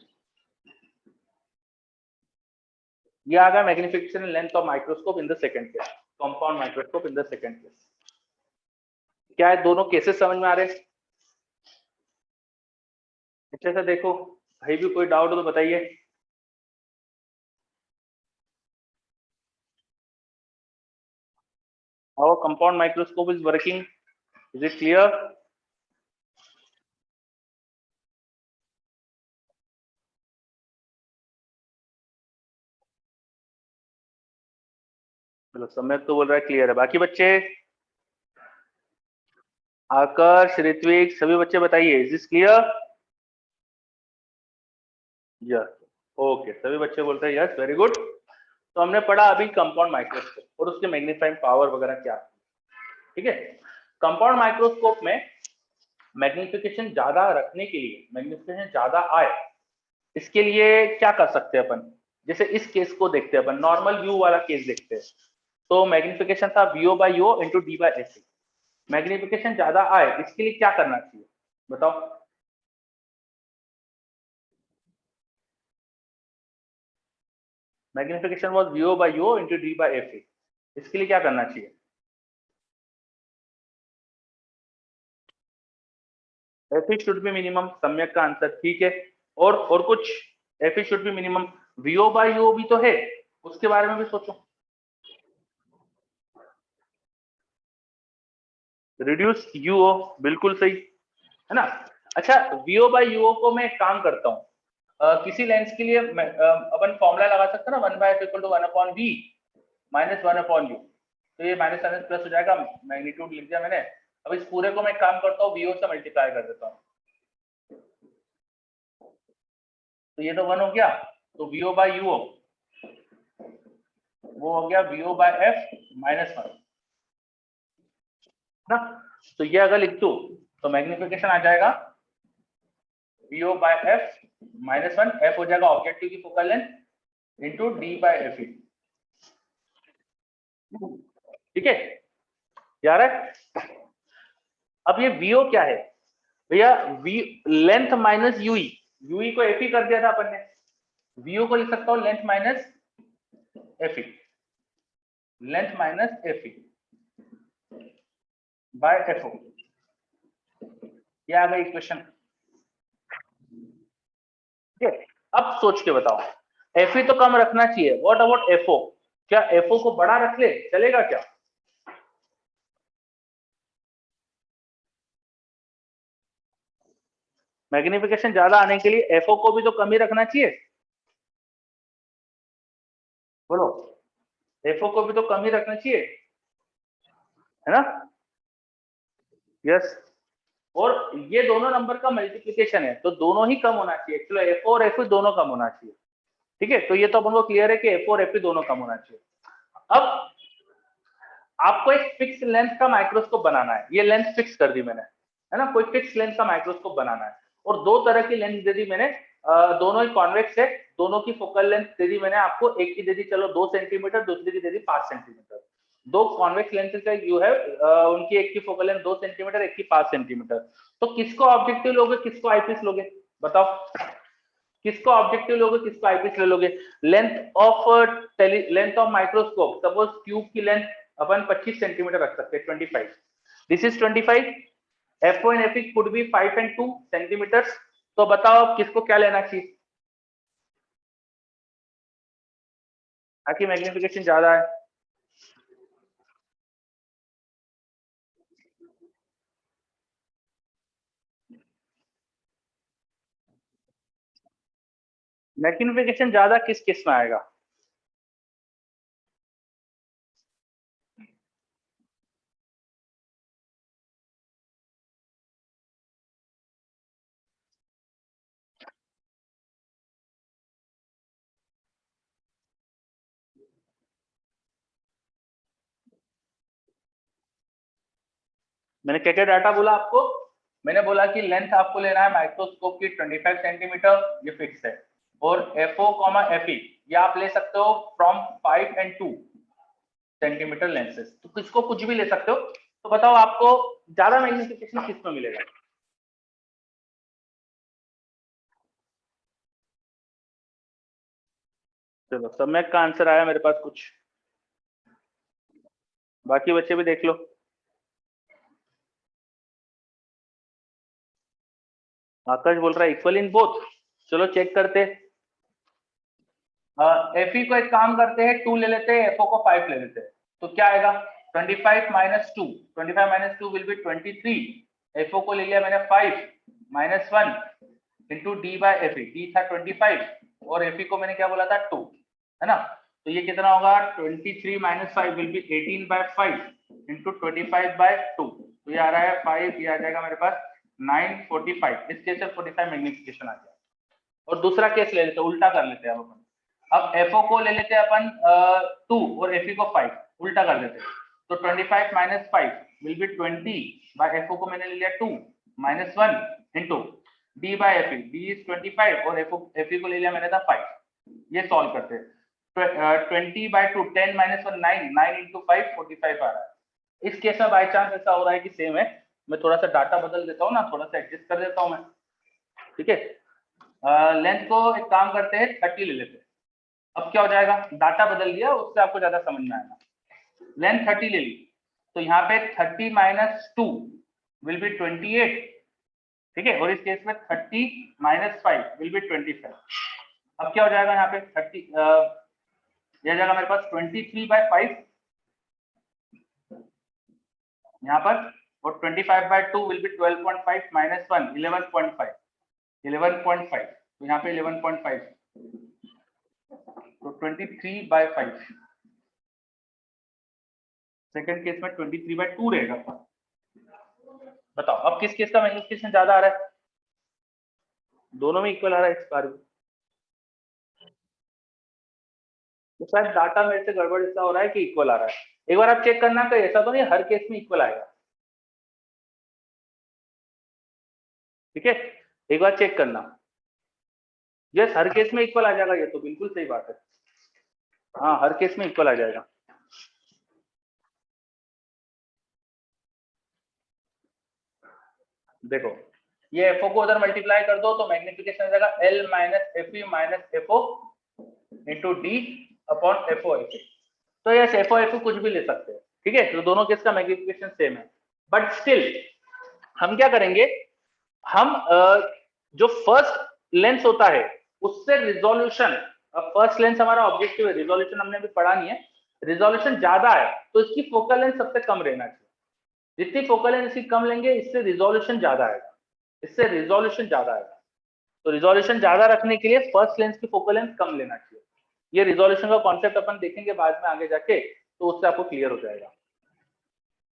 Speaker 1: ये आ गया magnification and length of microscope in the second case, compound microscope in the second case. क्या है दोनों cases समझ में आ रहे हैं? अच्छे से देखो, कहीं भी कोई डाउट हो तो बताइए। how a compound microscope is working? Is it clear? चलो सम्यक तो बोल रहा है क्लियर है, बाकी बच्चे आकर्ष, ऋत्विक, सभी बच्चे बताइए, is this clear? Yes, okay, सभी बच्चे बोलते हैं यस, वेरी गुड। तो हमने पढ़ा अभी कंपाउंड माइक्रोस्कोप और उसके मैग्नीफाइंग पावर वगैरह क्या, ठीक है। कंपाउंड माइक्रोस्कोप में मैग्निफिकेशन ज्यादा रखने के लिए, मैग्निफिकेशन ज्यादा आए इसके लिए क्या कर सकते हैं अपन, जैसे इस केस को देखते हैं अपन, नॉर्मल व्यू वाला केस देखते हैं। तो मैग्निफिकेशन था VO by O into D by AC। Magnification ज्यादा आए इसके लिए क्या करना चाहिए बताओ? Magnification was VO by O into D by AC, इसके लिए क्या करना चाहिए? FE शुड बी मिनिमम, सम्यक का आंसर, ठीक है। और कुछ? FE should be minimum, VO by O भी तो है, उसके बारे में भी सोचो। रिड्यूस UO, बिल्कुल सही है ना। अच्छा, VO by UO को मैं एक काम करता हूँ, किसी लेंस के लिए अपन फॉर्मूला लगा सकते हैं ना, 1/f equal to 1/v minus 1/u। तो ये माइनस माइनस प्लस हो जाएगा, मैग्नीट्यूड लिख दिया मैंने। अब इस पूरे को मैं काम करता हूँ, VO से मल्टीप्लाई कर देता हूँ, तो ये तो 1 हो गया। तो VO by UO वो हो गया VO by f माइनस 1 ना। तो ये अगर लिख दो तो मैग्निफिकेशन आ जाएगा VO by f minus 1, f हो जाएगा ऑब्जेक्टिव की focal length into D by FE, ठीक है, यार है। अब ये VO क्या है भैया? V length minus UE, UE को FE कर दिया था अपन ने, VO को लिख सकता हूँ length minus FE, length minus FE by FO, ये आ गई इक्वेशन, ठीक है। अब सोच के बताओ, FE तो कम रखना चाहिए, व्हाट अबाउट FO? क्या FO को बड़ा रख ले, चलेगा क्या? मैग्निफिकेशन ज्यादा आने के लिए FO को भी तो कम ही रखना चाहिए, बोलो। FO को भी तो कम ही रखना चाहिए, है ना? यस। और ये दोनों नंबर का मल्टीप्लिकेशन है, तो दोनों ही कम होना चाहिए, एक्चुअली FO और FE दोनों कम होना चाहिए, ठीक है। तो ये तो अपन को क्लियर है कि FO और FE दोनों कम होना चाहिए। अब आपको एक फिक्स लेंथ का माइक्रोस्कोप बनाना है, ये लेंथ फिक्स कर दी मैंने, है ना। कोई फिक्स लेंथ का माइक्रोस्कोप बनाना है और दो तरह की लेंथ दे दी मैंने, दोनों ही कॉन्वेक्स है, दोनों की फोकल लेंथ दे दी मैंने आपको, एक की दे दी चलो 2 सेंटीमीटर, दूसरी की दे दी 5 सेंटीमीटर। दो कॉन्वेक्स लेंथ का यू है, उनकी एक की फोकल लेंथ 2 सेंटीमीटर, एक की 5 सेंटीमीटर। तो किसको ऑब्जेक्टिव लोगे, किसको आईपीस लोगे बताओ? किसको ऑब्जेक्टिव लोगे, किसको आईपीस ले लोगे? Length of microscope, suppose tube की लेंथ अपन 25 सेंटीमीटर रख सकते हैं, 25, this is 25, FO and FE could be 5 and 2 centimetre. तो बताओ अब किसको क्या लेना चाहिए ताकि मैग्निफिकेशन ज्यादा है? मैग्निफिकेशन ज्यादा किस किस में आएगा? मैंने क्या क्या डाटा बोला आपको? मैंने बोला कि लेंथ आपको लेना है माइक्रोस्कोप की 25 सेंटीमीटर, ये फिक्स है। और FO FE ये आप ले सकते हो फ्रॉम 5 and 2 सेंटीमीटर लेंसेज, तो किसको कुछ भी ले सकते हो। तो बताओ आपको ज्यादा मैग्निफिकेशन किस में मिलेगा? चलो सम्यक का आंसर आया मेरे पास कुछ, बाकी बच्चे भी देख लो। आकाश बोल रहा है इक्वल इन बोथ, चलो चेक करते। FE को एक काम करते हैं 2 ले लेते हैं, FO को 5 ले लेते हैं, तो क्या आएगा? 25 minus 2, 25 minus 2 will be 23. FO को ले लिया मैंने 5 minus 1 into D by FE. D था 25 और FE को मैंने क्या बोला था 2, है ना? तो ये कितना होगा? 23 minus 5 will be 18 by 5 into 25 by 2. तो ये आ रहा है 5, ये आ जाएगा मेरे पास 945. इस केस में 45 मैग्निफिकेशन आ गया। और दूसरा केस ले लेते हैं, उल्टा कर लेते हैं अब FO को ले लेते हैं अपन 2 और FE को 5, उल्टा कर देते हैं। तो 25 minus 5 will be 20 by FO को मैंने ले लिया 2 minus 1 into D by FE. D is 25 और FE को ले लिया मैंने था 5। ये सॉल्व करते हैं। 20 by 2, 10 minus 1 9, 9 into 5 45 आ रहा है। इस केस में बाय चांस ऐसा हो रहा है कि सेम है, मैं थोड़ा सा डाटा बदल देता हूँ ना, थोड़ा सा एडजस्ट कर देता हूँ मैं, ठीक है। लेंथ को एक काम करते हैं 30 ले लेते हैं। अब क्या हो जाएगा, डाटा बदल दिया, उससे आपको ज्यादा समझ में आएगा। लेंथ 30 ले ली, तो यहाँ पे 30 minus 2 will be 28, ठीक है। और इस केस में 30 minus 5 will be 25। अब क्या हो जाएगा यहाँ पे 30, यह जाएगा मेरे पास 23 by 5 यहाँ पर, और 25 by 2 will be 12.5 minus 1 11.5, 11.5, तो यहाँ पे 11.5, तो 23 by 5। सेकंड केस में 23 by 2 रहेगा। बताओ अब किस केस का मैग्निफिकेशन ज्यादा आ रहा है? दोनों में इक्वल आ रहा है इस बार भी। तो शायद डाटा मेरे से गड़बड़ ऐसा हो रहा है कि इक्वल आ रहा है। एक बार आप चेक करना कि ऐसा तो नहीं हर केस में इक्वल आएगा, ठीक है। एक बार चेक करना, यस हर केस में इक्वल आ जाएगा, ये तो बिल्कुल सही बात है। हाँ हर केस में इक्वल आ जाएगा। देखो ये FO को उधर मल्टीप्लाई कर दो तो मैग्निफिकेशन आ जाएगा L minus FE minus FO into D upon FO FE। तो यस FO FE कुछ भी ले सकते हैं, ठीक है। तो दोनों केस का मैग्निफिकेशन सेम है, बट स्टिल हम क्या करेंगे, हम जो फर्स्ट लेंस होता है उससे रिजोल्यूशन, अब फर्स्ट लेंस हमारा ऑब्जेक्टिव है, रिजोल्यूशन हमने अभी पढ़ा नहीं है, रिजोल्यूशन ज्यादा है तो इसकी फोकल लेंथ सबसे कम रहना चाहिए। जितनी फोकल लेंथ इसकी कम लेंगे इससे रिजोल्यूशन ज्यादा आएगा, इससे रिजोल्यूशन ज्यादा आएगा। तो रिजोल्यूशन ज्यादा रखने के लिए फर्स्ट लेंस की फोकल लेंथ कम लेना चाहिए। ये रिजोल्यूशन का कॉन्सेप्ट अपन देखेंगे बाद में आगे जाके, तो उससे आपको क्लियर हो जाएगा,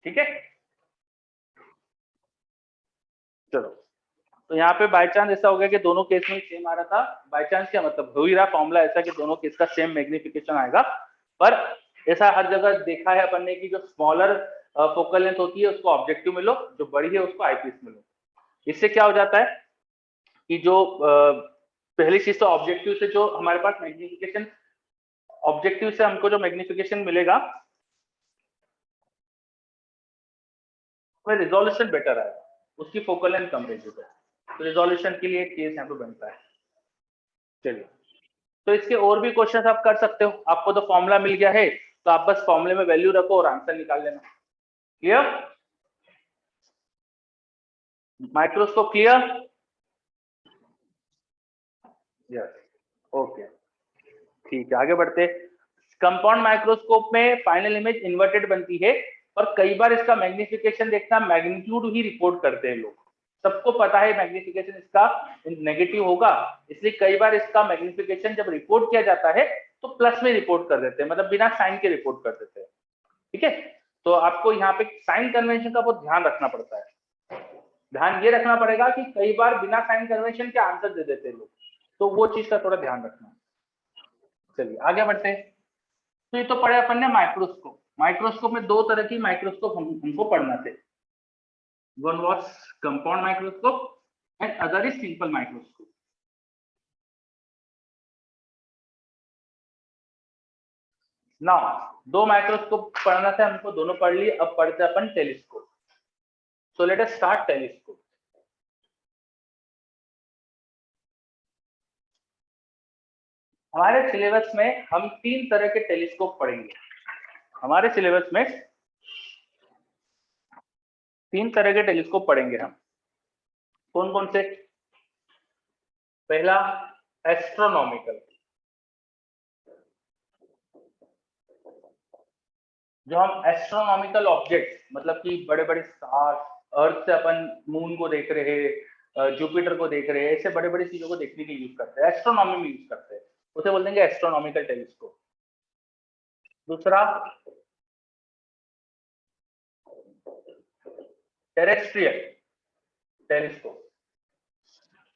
Speaker 1: ठीक है। चलो तो यहाँ पे बाय चांस ऐसा हो गया कि दोनों केस में सेम आ रहा था। बाय चांस क्या मतलब, हो ही रहा फॉर्मूला ऐसा कि दोनों केस का सेम मैग्निफिकेशन आएगा, पर ऐसा हर जगह देखा है अपन ने कि जो स्मॉलर फोकल लेंथ होती है उसको ऑब्जेक्टिव में लो, जो बड़ी है उसको आईपीस में लो। इससे क्या हो जाता है कि जो पहली चीज तो ऑब्जेक्टिव से जो हमारे पास मैग्निफिकेशन, ऑब्जेक्टिव से हमको जो मैग्निफिकेशन मिलेगा उसमें रिजोल्यूशन बेटर आएगा, उसकी फोकल लेंथ कम रहेगी। तो रिजोल्यूशन के लिए एक केस यहाँ पे बनता है। चलिए तो इसके और भी क्वेश्चन आप कर सकते हो, आपको तो फॉर्मूला मिल गया है तो आप बस फॉर्मूले में वैल्यू रखो और आंसर निकाल लेना। Clear? Microscope clear? Yes okay ठीक है, आगे बढ़ते। कंपाउंड माइक्रोस्कोप में फाइनल इमेज इन्वर्टेड बनती है, और कई बार इसका मैग्निफिकेशन देखना मैग्नीट्यूड ही रिपोर्ट करते हैं लोग। सबको पता है मैग्निफिकेशन इसका नेगेटिव होगा, इसलिए कई बार इसका मैग्निफिकेशन जब रिपोर्ट किया जाता है तो प्लस में रिपोर्ट कर देते हैं, मतलब बिना साइन के रिपोर्ट कर देते हैं, ठीक है। तो आपको यहाँ पे साइन कन्वेंशन का बहुत ध्यान रखना पड़ता है। ध्यान ये रखना पड़ेगा कि कई बार बिना साइन कन्वेंशन के आंसर दे देते हैं लोग, तो वो चीज का थोड़ा ध्यान रखना। चलिए आगे बढ़ते हैं। तो ये तो पढ़े अपन ने माइक्रोस्कोप। माइक्रोस्कोप में दो तरह की माइक्रोस्कोप हमको पढ़ना थे, one was compound microscope and other is simple microscope. Now दो माइक्रोस्कोप पढ़ना था हमको, दोनों पढ़ लिए, अब पढ़ते अपन telescope. So let us start telescope. हमारे सिलेबस में हम तीन तरह के टेलीस्कोप पढ़ेंगे। हमारे सिलेबस में तीन तरह के टेलीस्कोप पढ़ेंगे हम। कौन कौन से? पहला एस्ट्रोनॉमिकल, जो हम एस्ट्रोनॉमिकल ऑब्जेक्ट, मतलब कि बड़े बड़े स्टार, अर्थ से अपन मून को देख रहे हैं, जुपिटर को देख रहे हैं, ऐसे बड़े बड़ी चीजों को देखने के लिए यूज करते हैं, एस्ट्रोनॉमी में यूज करते हैं, उसे बोल देंगे एस्ट्रोनॉमिकल टेलीस्कोप। दूसरा टेरेस्ट्रियल टेलीस्कोप।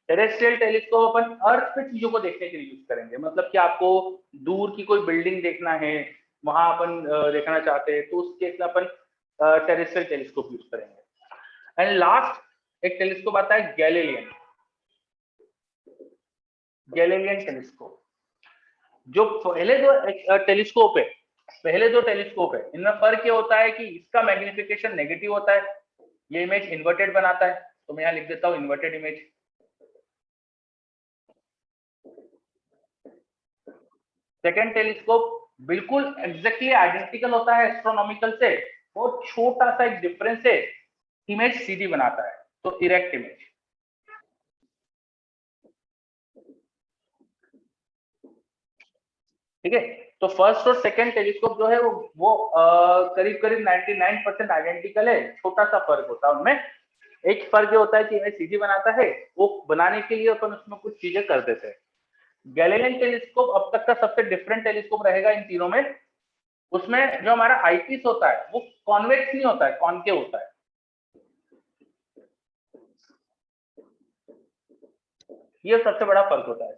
Speaker 1: टेरेस्ट्रियल टेलीस्कोप अपन अर्थ पे चीजों को देखने के लिए यूज करेंगे, मतलब कि आपको दूर की कोई बिल्डिंग देखना है, वहां अपन देखना चाहते हैं, तो उस केस में अपन टेरेस्ट्रियल टेलीस्कोप यूज करेंगे। एंड लास्ट एक टेलीस्कोप आता है गैलीलियन। Galilean telescope. जो पहले दो टेलीस्कोप है, पहले दो टेलीस्कोप है, इनमें फर्क ये होता है कि इसका मैग्निफिकेशन नेगेटिव होता है, ये इमेज इन्वर्टेड बनाता है, तो मैं यहाँ लिख देता हूँ इन्वर्टेड इमेज। सेकेंड टेलीस्कोप बिल्कुल एग्जैक्टली आइडेंटिकल होता है एस्ट्रोनॉमिकल से, बहुत छोटा सा एक डिफरेंस है, इमेज सीधी बनाता है, तो इरेक्ट इमेज। ठीक है, तो फर्स्ट और सेकंड टेलीस्कोप जो है वो करीब करीब 99% आइडेंटिकल है, छोटा सा फर्क होता है उनमें। एक फर्क ये होता है कि इमेज सीधी बनाता है, वो बनाने के लिए अपन उसमें कुछ चीजें कर देते हैं। गैलीलियन टेलीस्कोप अब तक का सबसे डिफरेंट टेलीस्कोप रहेगा इन तीनों में। उसमें जो हमारा आईपीस होता है वो कॉन्वेक्स नहीं होता है, कॉन्केव होता है। ये सबसे बड़ा फर्क होता है।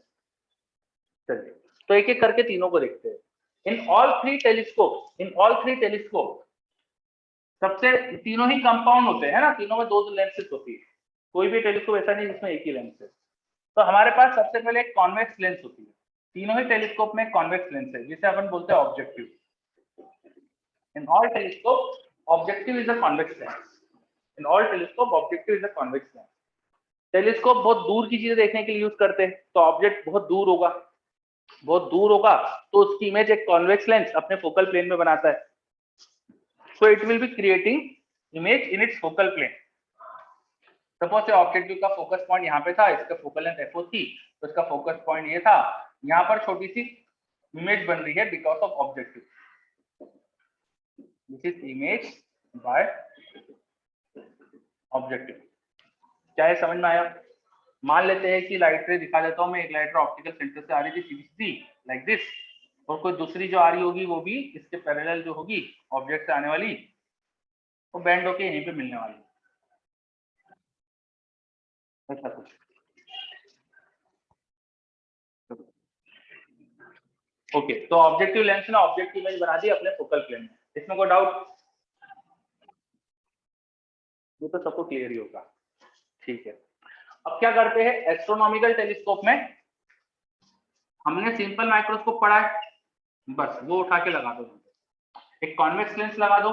Speaker 1: चलिए, तो एक एक करके तीनों को देखते हैं। इन ऑल थ्री टेलीस्कोप सबसे, तीनों ही कंपाउंड होते हैं ना, तीनों में दो दो लेंसेज होती है, कोई भी टेलीस्कोप ऐसा नहीं जिसमें एक ही लेंस है। तो हमारे पास सबसे पहले एक कॉन्वेक्स लेंस होती है, तीनों ही टेलीस्कोप में कॉन्वेक्स लेंस है, जिसे अपन बोलते हैं objective. In all telescope objective is a convex lens. In all telescope objective is a convex lens. Telescope बहुत दूर की चीजें देखने के लिए यूज करते हैं, तो ऑब्जेक्ट बहुत दूर होगा, बहुत दूर होगा, तो उसकी इमेज एक कॉन्वेक्स लेंस अपने फोकल प्लेन में बनाता है, so it will be creating image in its focal plane. Suppose objective का फोकस पॉइंट यहाँ पे था, इसका फोकल लेंथ FO थी, तो इसका फोकस पॉइंट ये था, यहाँ पर छोटी सी इमेज बन रही है because of objective. This is image by objective. क्या है, समझ में आया? मान लेते हैं कि लाइट रे दिखा देता हूँ मैं, एक लाइट रे ऑप्टिकल सेंटर से आ रही थी सीधी लाइक दिस, और कोई दूसरी जो आ रही होगी वो भी इसके पैरेलल जो होगी ऑब्जेक्ट से आने वाली, वो बैंड होके यहीं पे मिलने वाली, ऐसा कुछ। ओके, तो ऑब्जेक्टिव लेंस ने ऑब्जेक्टिव इमेज बना दी अपने फोकल प्लेन में, इसमें कोई डाउट? ये तो सबको क्लियर ही होगा। ठीक है, अब क्या करते हैं, एस्ट्रोनॉमिकल टेलीस्कोप में हमने सिंपल माइक्रोस्कोप पढ़ा है, बस वो उठा के लगा दो, एक कॉन्वेक्स लेंस लगा दो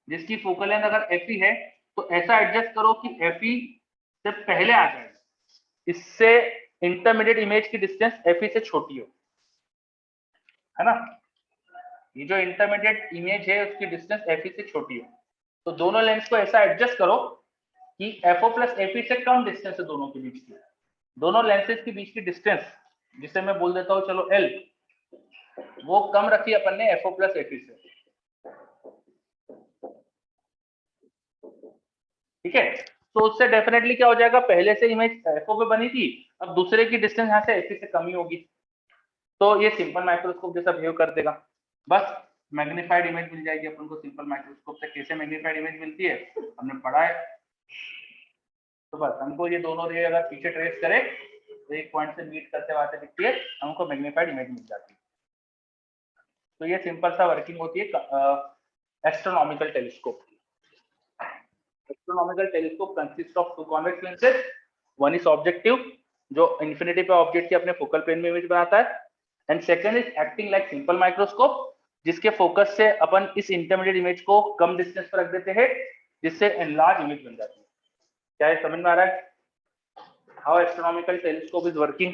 Speaker 1: जिसकी फोकल लेंथ अगर Fe है, तो ऐसा एडजस्ट करो कि Fe से पहले आ जाए, इससे इंटरमीडिएट इमेज की डिस्टेंस Fe से छोटी हो, है ना? ये जो इंटरमीडिएट इमेज है उसकी डिस्टेंस Fe से छोटी हो, तो दोनों लेंस को ऐसा एडजस्ट करो कि FO प्लस Fe से कम डिस्टेंस है दोनों के बीच की, दोनों लेंसेज के बीच की डिस्टेंस, जिसे मैं बोल देता हूँ चलो L, वो कम रखी अपन ने FO प्लस Fe से। ठीक है, तो उससे डेफिनेटली क्या हो जाएगा, पहले से इमेज FO पे बनी थी, अब दूसरे की डिस्टेंस यहाँ से Fe से कम ही होगी, तो ये सिंपल माइक्रोस्कोप जैसा बिहेव कर देगा। बस मैग्नीफाइड इमेज मिल जाएगी अपन को, सिंपल माइक्रोस्कोप से कैसे मैग्नीफाइड इमेज मिलती है हमने पढ़ा है। तो बस हमको ये दोनों रे अगर पीछे ट्रेस करें तो एक पॉइंट से मीट करते हुए दिखती है, हमको मैग्नीफाइड इमेज मिल जाती है। तो ये सिंपल सा वर्किंग होती है एस्ट्रोनॉमिकल टेलीस्कोप की। Astronomical telescope consist of two convex lenses, one is objective जो इन्फिनिटी पे ऑब्जेक्ट की अपने फोकल प्लेन में इमेज बनाता है, and second is acting like simple microscope, जिसके फोकस से अपन इस इंटरमीडिएट इमेज को कम डिस्टेंस पर रख देते हैं, जिससे एनलार्ज इमेज बन जाती है। क्या ये समझ में आ रहा है how astronomical telescope is working?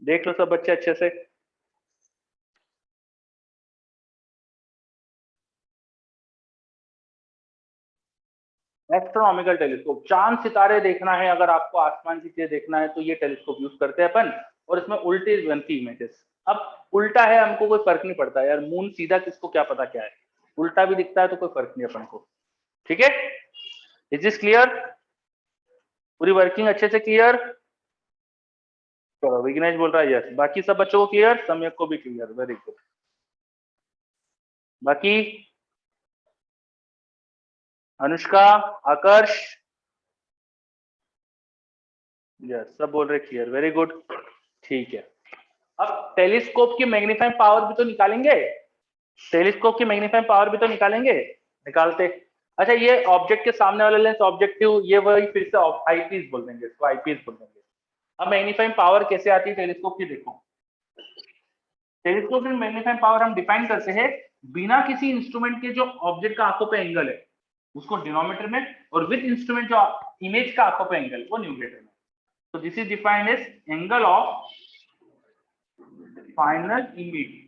Speaker 1: देख लो सब बच्चे अच्छे से। एस्ट्रोनॉमिकल टेलीस्कोप, चांद सितारे देखना है, अगर आपको आसमान की चीजें देखना है तो ये टेलीस्कोप यूज करते हैं अपन, और इसमें उल्टी बनती इमेजेस, अब उल्टा है, हमको कोई फर्क नहीं पड़ता यार, मून सीधा किसको क्या पता क्या है, उल्टा भी दिखता है तो कोई फर्क नहीं अपन को। ठीक है, इज दिस क्लियर? पूरी वर्किंग अच्छे से क्लियर? चलो विघ्नेश बोल रहा है यस, बाकी सब बच्चों को क्लियर, सम्यक को भी क्लियर, वेरी गुड। बाकी अनुष्का, आकर्ष, यस सब बोल रहे क्लियर, वेरी गुड। ठीक है, अब टेलीस्कोप की मैग्नीफाइंग पावर भी तो निकालेंगे, टेलीस्कोप की मैग्नीफाइंग पावर भी तो निकालेंगे, निकालते। अच्छा ये ऑब्जेक्ट के सामने वाला लेंस ऑब्जेक्टिव, ये वही फिर से आईपीस बोल देंगे इसको, आईपीस बोल देंगे। अब मैग्नीफाइंग पावर कैसे आती है टेलीस्कोप की, देखो टेलीस्कोप की मैग्नीफाइंग पावर हम डिफाइन करते हैं बिना किसी इंस्ट्रूमेंट के, जो ऑब्जेक्ट का आंखों पे एंगल है उसको डिनोमीटर में, और विद इंस्ट्रूमेंट जो इमेज का आंखों पे एंगल वो न्यूमरेटर में। तो this is defined as angle of final image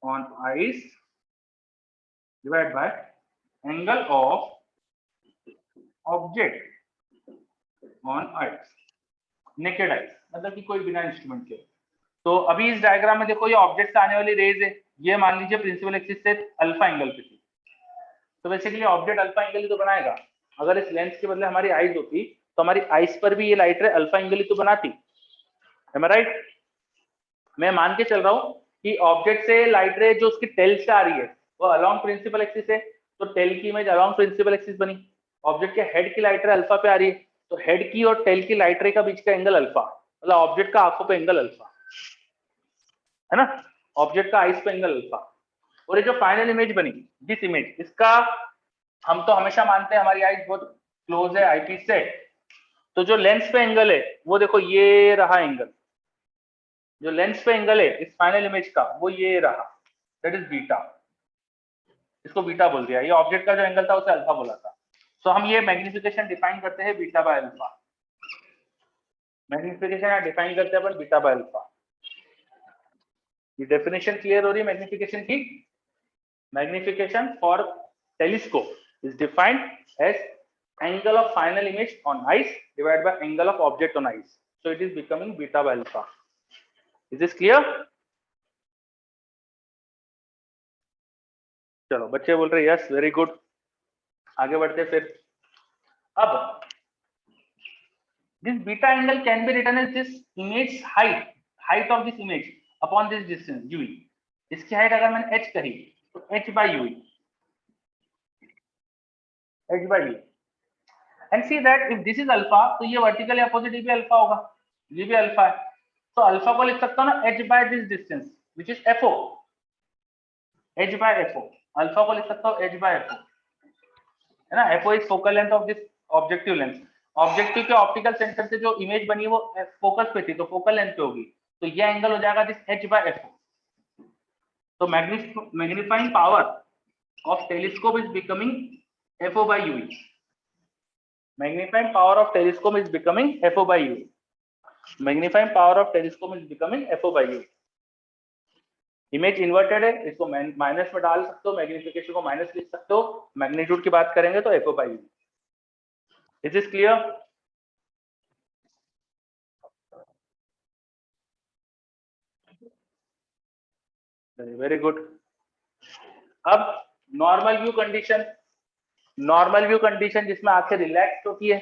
Speaker 1: on eyes divided by angle of object on eyes, naked eyes, मतलब कि कोई बिना इंस्ट्रूमेंट के। तो अभी इस डायग्राम में देखो ये ऑब्जेक्ट से आने वाली रेज है, ये मान लीजिए प्रिंसिपल एक्सिस से अल्फा एंगल पे थी, तो बेसिकली ऑब्जेक्ट अल्फा एंगल ही तो बनाएगा। अगर इस लेंस के बदले हमारी आईज होती तो हमारी आईज पर भी ये लाइट रे अल्फा एंगल ही तो बनाती, एम आई राइट? मैं मान के चल रहा हूँ कि ऑब्जेक्ट से लाइट रे जो उसकी टेल से आ रही है वो अलोंग प्रिंसिपल एक्सिस है, तो टेल की इमेज अलोंग प्रिंसिपल एक्सिस बनी। ऑब्जेक्ट के हेड की लाइट रे अल्फा पे आ रही है, तो हेड की और टेल की लाइट रे का बीच का एंगल अल्फा, मतलब ऑब्जेक्ट का आंखों पे एंगल अल्फा है ना, ऑब्जेक्ट का आइस पे एंगल अल्फा। और ये जो फाइनल इमेज बनी, दिस इमेज, इसका हम तो हमेशा मानते हैं हमारी आइस बहुत क्लोज है आईपीस से, तो जो लेंस पे एंगल है वो देखो ये रहा एंगल, जो लेंस पे एंगल है इस फाइनल इमेज का वो ये रहा, दैट इज बीटा, इसको बीटा बोल दिया। ये ऑब्जेक्ट का जो एंगल था उसे अल्फा बोला था। सो हम ये मैग्निफिकेशन डिफाइन करते हैं बीटा बाय अल्फा, मैग्निफिकेशन यहाँ डिफाइन करते हैं अपन बीटा बाय अल्फा। ये डेफिनेशन क्लियर हो रही है मैग्निफिकेशन की? Magnification for telescope is defined as angle of final image on eyes divided by angle of object on eyes, so it is becoming beta by alpha. Is this clear? चलो बच्चे बोल रहे yes, very good, आगे बढ़ते फिर। अब this beta angle can be written as this image height of this image upon this distance ue। इसकी height अगर मैंने h कही तो h by ue, h by ue, and see that if this is alpha तो ये vertically opposite भी alpha होगा, ये भी अल्फा है, तो अल्फा को लिख सकता हूँ ना h by this distance which is fo, h by fo, alpha को लिख सकता हूँ h by fo, है ना। fo is focal length of this objective lens, objective के ऑप्टिकल सेंटर से जो इमेज बनी वो फोकस पे थी तो फोकल लेंथ पे होगी, तो ये एंगल हो जाएगा दिस h by fo। तो magnifying power of telescope is becoming fo by ue, magnifying power of telescope is becoming fo by ue, magnifying power of telescope is becoming fo by ue। Image inverted है, इसको minus में डाल सकते हो, magnification को minus लिख सकते हो, मैग्नीट्यूड की बात करेंगे तो fo by ue। Is this clear? Very good. अब normal view condition, normal view condition जिसमें आंखें रिलैक्स होती है,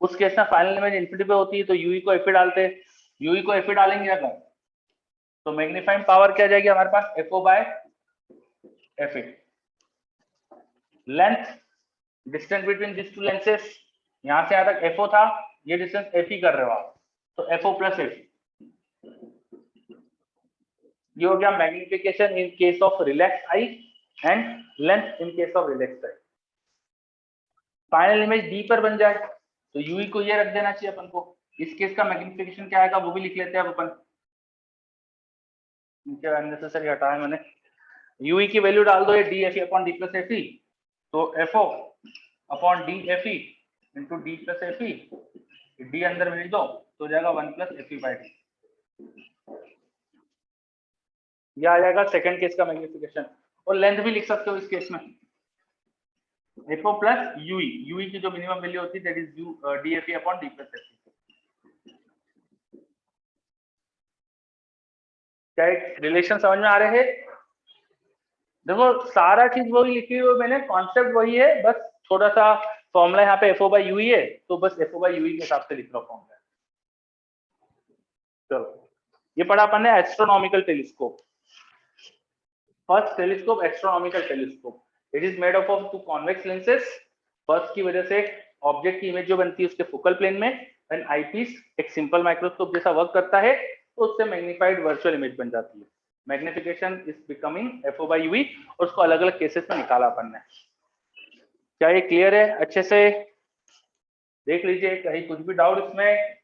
Speaker 1: उस केस में फाइनल इमेज इंफिनिटी पे होती है तो यूई को एफी डालते हैं, यूई को एफी डालेंगे अगर तो मैग्नीफाइंग पावर क्या जाएगी हमारे पास F O by F A. Length, distance between this two lenses, यहां से यहां तक एफओ था, ये डिस्टेंस एफई कर रहे हो आप, तो एफओ प्लस एफई, ये हो गया magnification in case of relax I and length in case of relax I. Final image D पर बन जाए तो यूई को ये रख देना चाहिए अपन को, इस केस का मैग्निफिकेशन क्या आएगा वो भी लिख लेते हैं अब अपन, अननेसेसरी हटाया मैंने, यूई की वैल्यू डाल दो ये डी एफ ई upon D plus F E, तो F O upon D F ई into D plus F E, D अंदर भेज दो तो जाएगा 1 plus F E by D, यह आ जाएगा सेकंड केस का मैग्निफिकेशन। और लेंथ भी लिख सकते हो इस केस में F O plus U E, U E की जो मिनिमम वैल्यू होती है that is U D F E upon D plus F ई। क्या एक रिलेशन समझ में आ रहे हैं? देखो सारा चीज वही लिखी हुई मैंने, कॉन्सेप्ट वही है, बस थोड़ा सा फॉर्मूला यहाँ पे एफ ओ बाई यू है, तो बस एफ ओ बाई यू के हिसाब से लिख रहा हूँ फॉर्मूला। चलो ये पढ़ा अपन ने astronomical telescope. First telescope astronomical telescope, it is made up of two convex lenses. First की वजह से ऑब्जेक्ट की इमेज जो बनती है उसके फोकल प्लेन में, एंड आईपीस एक सिंपल माइक्रोस्कोप जैसा वर्क करता है, तो उससे मैग्नीफाइड वर्चुअल इमेज बन जाती है। Magnification is becoming f o by u, और उसको अलग अलग केसेस में निकाला अपन ने। क्या ये क्लियर है? अच्छे से देख लीजिए, कहीं कुछ भी डाउट इसमें?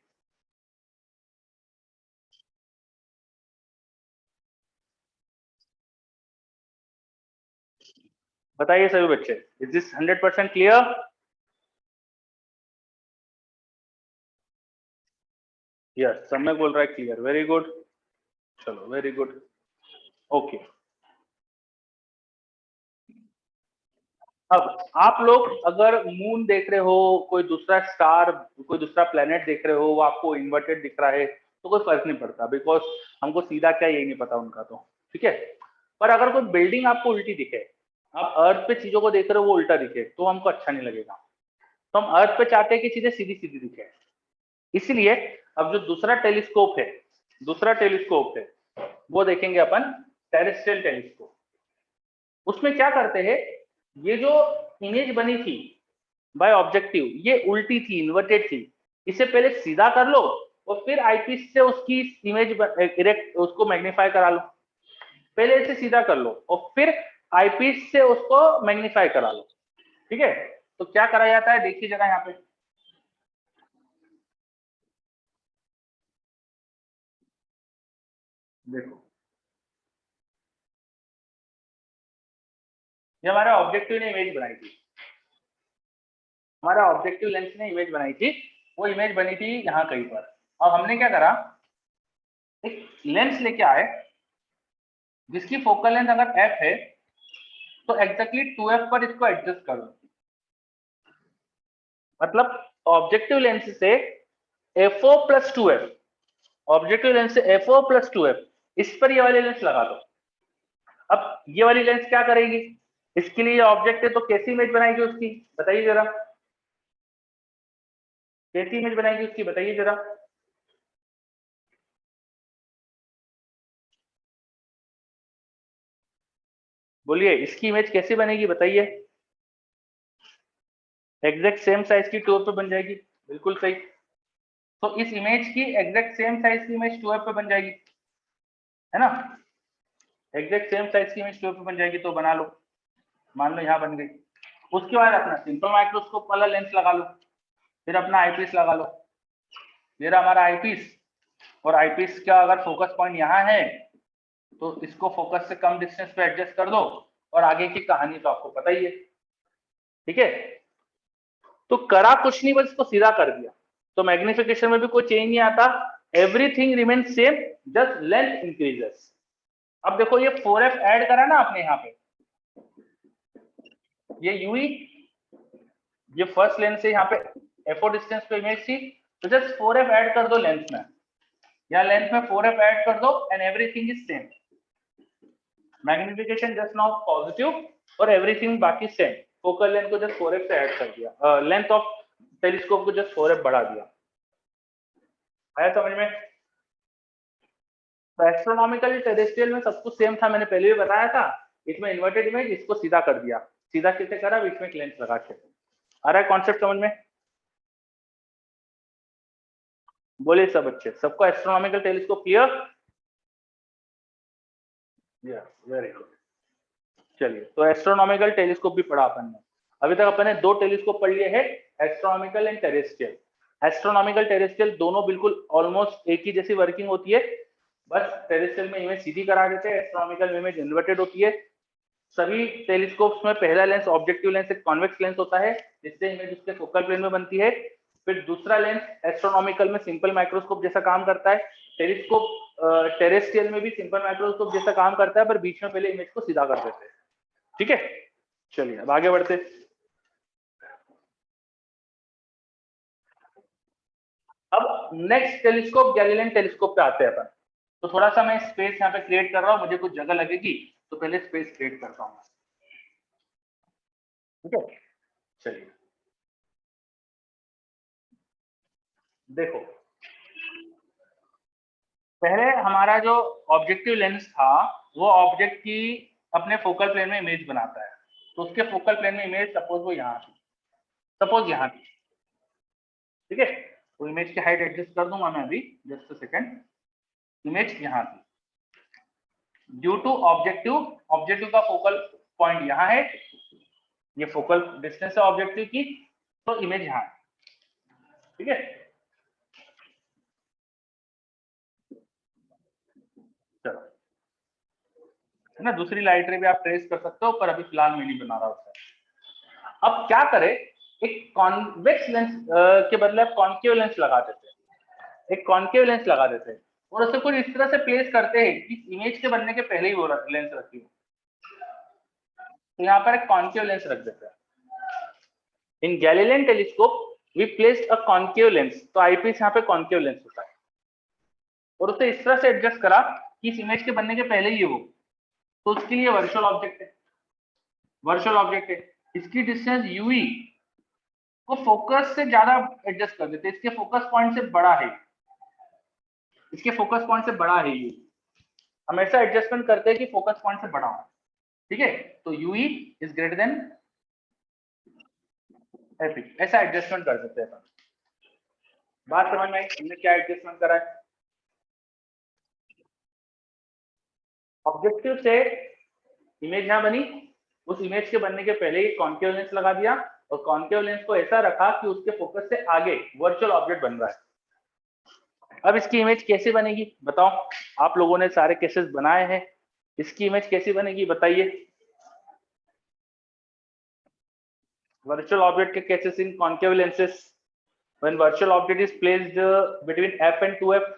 Speaker 1: बताइए सभी बच्चे, इज दिस 100% क्लियर? यस, समय बोल रहा है क्लियर, वेरी गुड। चलो वेरी गुड, ओके। अब आप लोग अगर मून देख रहे हो, कोई दूसरा स्टार, कोई दूसरा प्लेनेट देख रहे हो, वो आपको इन्वर्टेड दिख रहा है, तो कोई फर्क नहीं पड़ता, बिकॉज हमको सीधा क्या यही नहीं पता उनका, तो ठीक है। पर अगर कोई बिल्डिंग आपको उल्टी दिखे, आप अर्थ पे चीजों को देख रहे हो वो उल्टा दिखे, तो हमको अच्छा नहीं लगेगा। तो हम अर्थ पे चाहते हैं कि चीजें सीधी सीधी दिखे, इसलिए अब जो दूसरा टेलीस्कोप है वो देखेंगे अपन, टेरेस्ट्रियल टेलीस्कोप। उसमें क्या करते हैं, ये जो इमेज बनी थी बाय ऑब्जेक्टिव, ये उल्टी थी, इन्वर्टेड थी, इसे पहले सीधा कर लो और फिर आईपीस से उसकी इमेज इरेक्ट उसको मैग्नीफाई करा लो। पहले इसे सीधा कर लो और फिर आईपीस से उसको मैग्नीफाई करा लो, ठीक है। तो क्या करा जाता है, देखिए जरा यहाँ पे, देखो ये हमारा ऑब्जेक्टिव ने इमेज बनाई थी, हमारा ऑब्जेक्टिव लेंस ने इमेज बनाई थी, वो इमेज बनी थी यहाँ कहीं पर। अब हमने क्या करा, एक लेंस लेके आए जिसकी फोकल लेंथ अगर एफ है, तो एग्जैक्टली 2f पर इसको एडजस्ट कर दो। मतलब ऑब्जेक्टिव लेंस से FO plus 2f, objective lens से FO प्लस 2f, इस पर ये वाली लेंस लगा दो। अब ये वाली लेंस क्या करेगी, इसके लिए ऑब्जेक्ट है तो कैसी इमेज बनाएगी उसकी, बताइए जरा, कैसी इमेज बनाएगी उसकी, बताइए जरा। बोलिए इसकी इमेज कैसी बनेगी, बताइए। एग्जैक्ट सेम साइज की 2f पे बन जाएगी, बिल्कुल सही। तो इस इमेज की एग्जैक्ट सेम साइज की इमेज 2f पे बन जाएगी, है ना। एग्जैक्ट सेम साइज की इमेज 2f पे बन जाएगी, तो बना लो, मान लो यहाँ बन गई। उसके बाद अपना सिंपल माइक्रोस्कोप वाला लेंस लगा लो, फिर अपना आईपीस लगा लो। ये रहा हमारा आईपीस, और आईपीस का अगर फोकस पॉइंट यहाँ है, तो इसको फोकस से कम डिस्टेंस पे एडजस्ट कर दो, और आगे की कहानी तो आपको पता ही है, ठीक है। तो करा कुछ नहीं, बस इसको सीधा कर दिया, तो मैग्निफिकेशन में भी कोई चेंज नहीं आता, everything remain same, just length increases. अब देखो ये 4f ऐड करा ना आपने यहाँ पे, ये यूई, ये फर्स्ट लेंस से यहाँ पे एफओ डिस्टेंस पे इमेज थी, तो जस्ट 4f ऐड कर दो लेंथ में, या लेंथ में 4f ऐड कर दो, and everything is same. Magnification just now positive, और एवरीथिंग बाकी सेम। फोकल लेंथ को जस्ट 4f से ऐड कर दिया, लेंथ ऑफ टेलीस्कोप को जस्ट 4f बढ़ा दिया। आया समझ में? तो एस्ट्रोनॉमिकल टेरेस्ट्रियल में सब कुछ सेम था, मैंने पहले भी बताया था। इसमें इन्वर्टेड इमेज, इसको सीधा कर दिया, सीधा कैसे करा, बीच में एक लेंस लगा के। आ रहा है कॉन्सेप्ट समझ में? बोलिए सब बच्चे, सबको astronomical telescope clear? Yes, very good. चलिए, तो एस्ट्रोनॉमिकल टेलीस्कोप भी पढ़ा अपन ने। अभी तक अपन ने दो टेलीस्कोप पढ़ लिए हैं, astronomical and terrestrial. Astronomical terrestrial दोनों बिल्कुल ऑलमोस्ट एक ही जैसी वर्किंग होती है, बस टेरेस्ट्रियल में इमेज सीधी करा देते हैं, एस्ट्रोनॉमिकल में इमेज इन्वर्टेड होती है। सभी टेलीस्कोप्स में पहला लेंस ऑब्जेक्टिव लेंस एक कॉन्वेक्स लेंस होता है, जिससे इमेज उसके फोकल प्लेन में बनती है। फिर दूसरा लेंस एस्ट्रोनॉमिकल में सिंपल माइक्रोस्कोप जैसा काम करता है, टेलीस्कोप टेरेस्ट्रियल में भी सिंपल माइक्रोस्कोप जैसा काम करता है, पर बीच में पहले इमेज को सीधा कर देते हैं, ठीक है। चलिए अब आगे बढ़ते। अब नेक्स्ट टेलीस्कोप गैलीलियन टेलीस्कोप पे आते हैं अपन। तो थोड़ा सा मैं स्पेस यहाँ पे क्रिएट कर रहा हूँ, मुझे कुछ जगह लगेगी तो पहले स्पेस क्रिएट करता हूँ। ठीक है, चलिए देखो, पहले हमारा जो ऑब्जेक्टिव लेंस था वो ऑब्जेक्ट की अपने फोकल प्लेन में इमेज बनाता है, तो उसके फोकल प्लेन में इमेज सपोज वो यहाँ थी, सपोज यहाँ थी। ठीक है, तो इमेज की हाइट एडजस्ट कर दूंगा मैं अभी, जस्ट अ सेकंड। इमेज यहाँ थी, ड्यू टू ऑब्जेक्टिव, ऑब्जेक्टिव का फोकल पॉइंट यहाँ है, ये फोकल डिस्टेंस है ऑब्जेक्टिव की, तो इमेज यहाँ है। ठीक है, चलो, है ना, दूसरी लाइट रे भी आप ट्रेस कर सकते हो, पर अभी फिलहाल मैं नहीं बना रहा उसका। अब क्या करें, एक कॉन्वेक्स लेंस के बदले आप कॉन्केव लेंस लगा देते हैं, एक कॉन्केव लेंस लगा देते हैं और उसे कुछ इस तरह से प्लेस करते हैं कि इमेज के बनने के पहले ही वो लेंस रखी हो। तो यहाँ पर एक कॉन्केव लेंस रख देते हैं। In Galilean telescope we placed a concave lens, तो आईपीस यहाँ पे कॉन्केव लेंस होता है, और उसे इस तरह से एडजस्ट करा कि इस इमेज के बनने के पहले ही हो, तो उसके लिए वर्चुअल ऑब्जेक्ट है, वर्चुअल ऑब्जेक्ट है। इसकी डिस्टेंस यूई को फोकस से ज्यादा एडजस्ट कर देते हैं, इसके फोकस पॉइंट से बड़ा है, इसके फोकस पॉइंट से बड़ा है यू, हमेशा एडजस्टमेंट करते हैं कि फोकस पॉइंट से बड़ा हो। ठीक है, तो u e is greater than f e, ऐसा एडजस्टमेंट कर सकते हैं। बात समझ में आई, हमने क्या एडजस्टमेंट करा है? ऑब्जेक्टिव से इमेज यहाँ बनी, उस इमेज के बनने के पहले ही कॉन्केव लेंस लगा दिया, और कॉन्केव लेंस को ऐसा रखा कि उसके फोकस से आगे वर्चुअल ऑब्जेक्ट बन रहा है। अब इसकी इमेज कैसे बनेगी बताओ, आप लोगों ने सारे केसेस बनाए हैं, इसकी इमेज कैसी बनेगी बताइए। वर्चुअल ऑब्जेक्ट के cases in concave lenses, when virtual object is placed between f and 2f,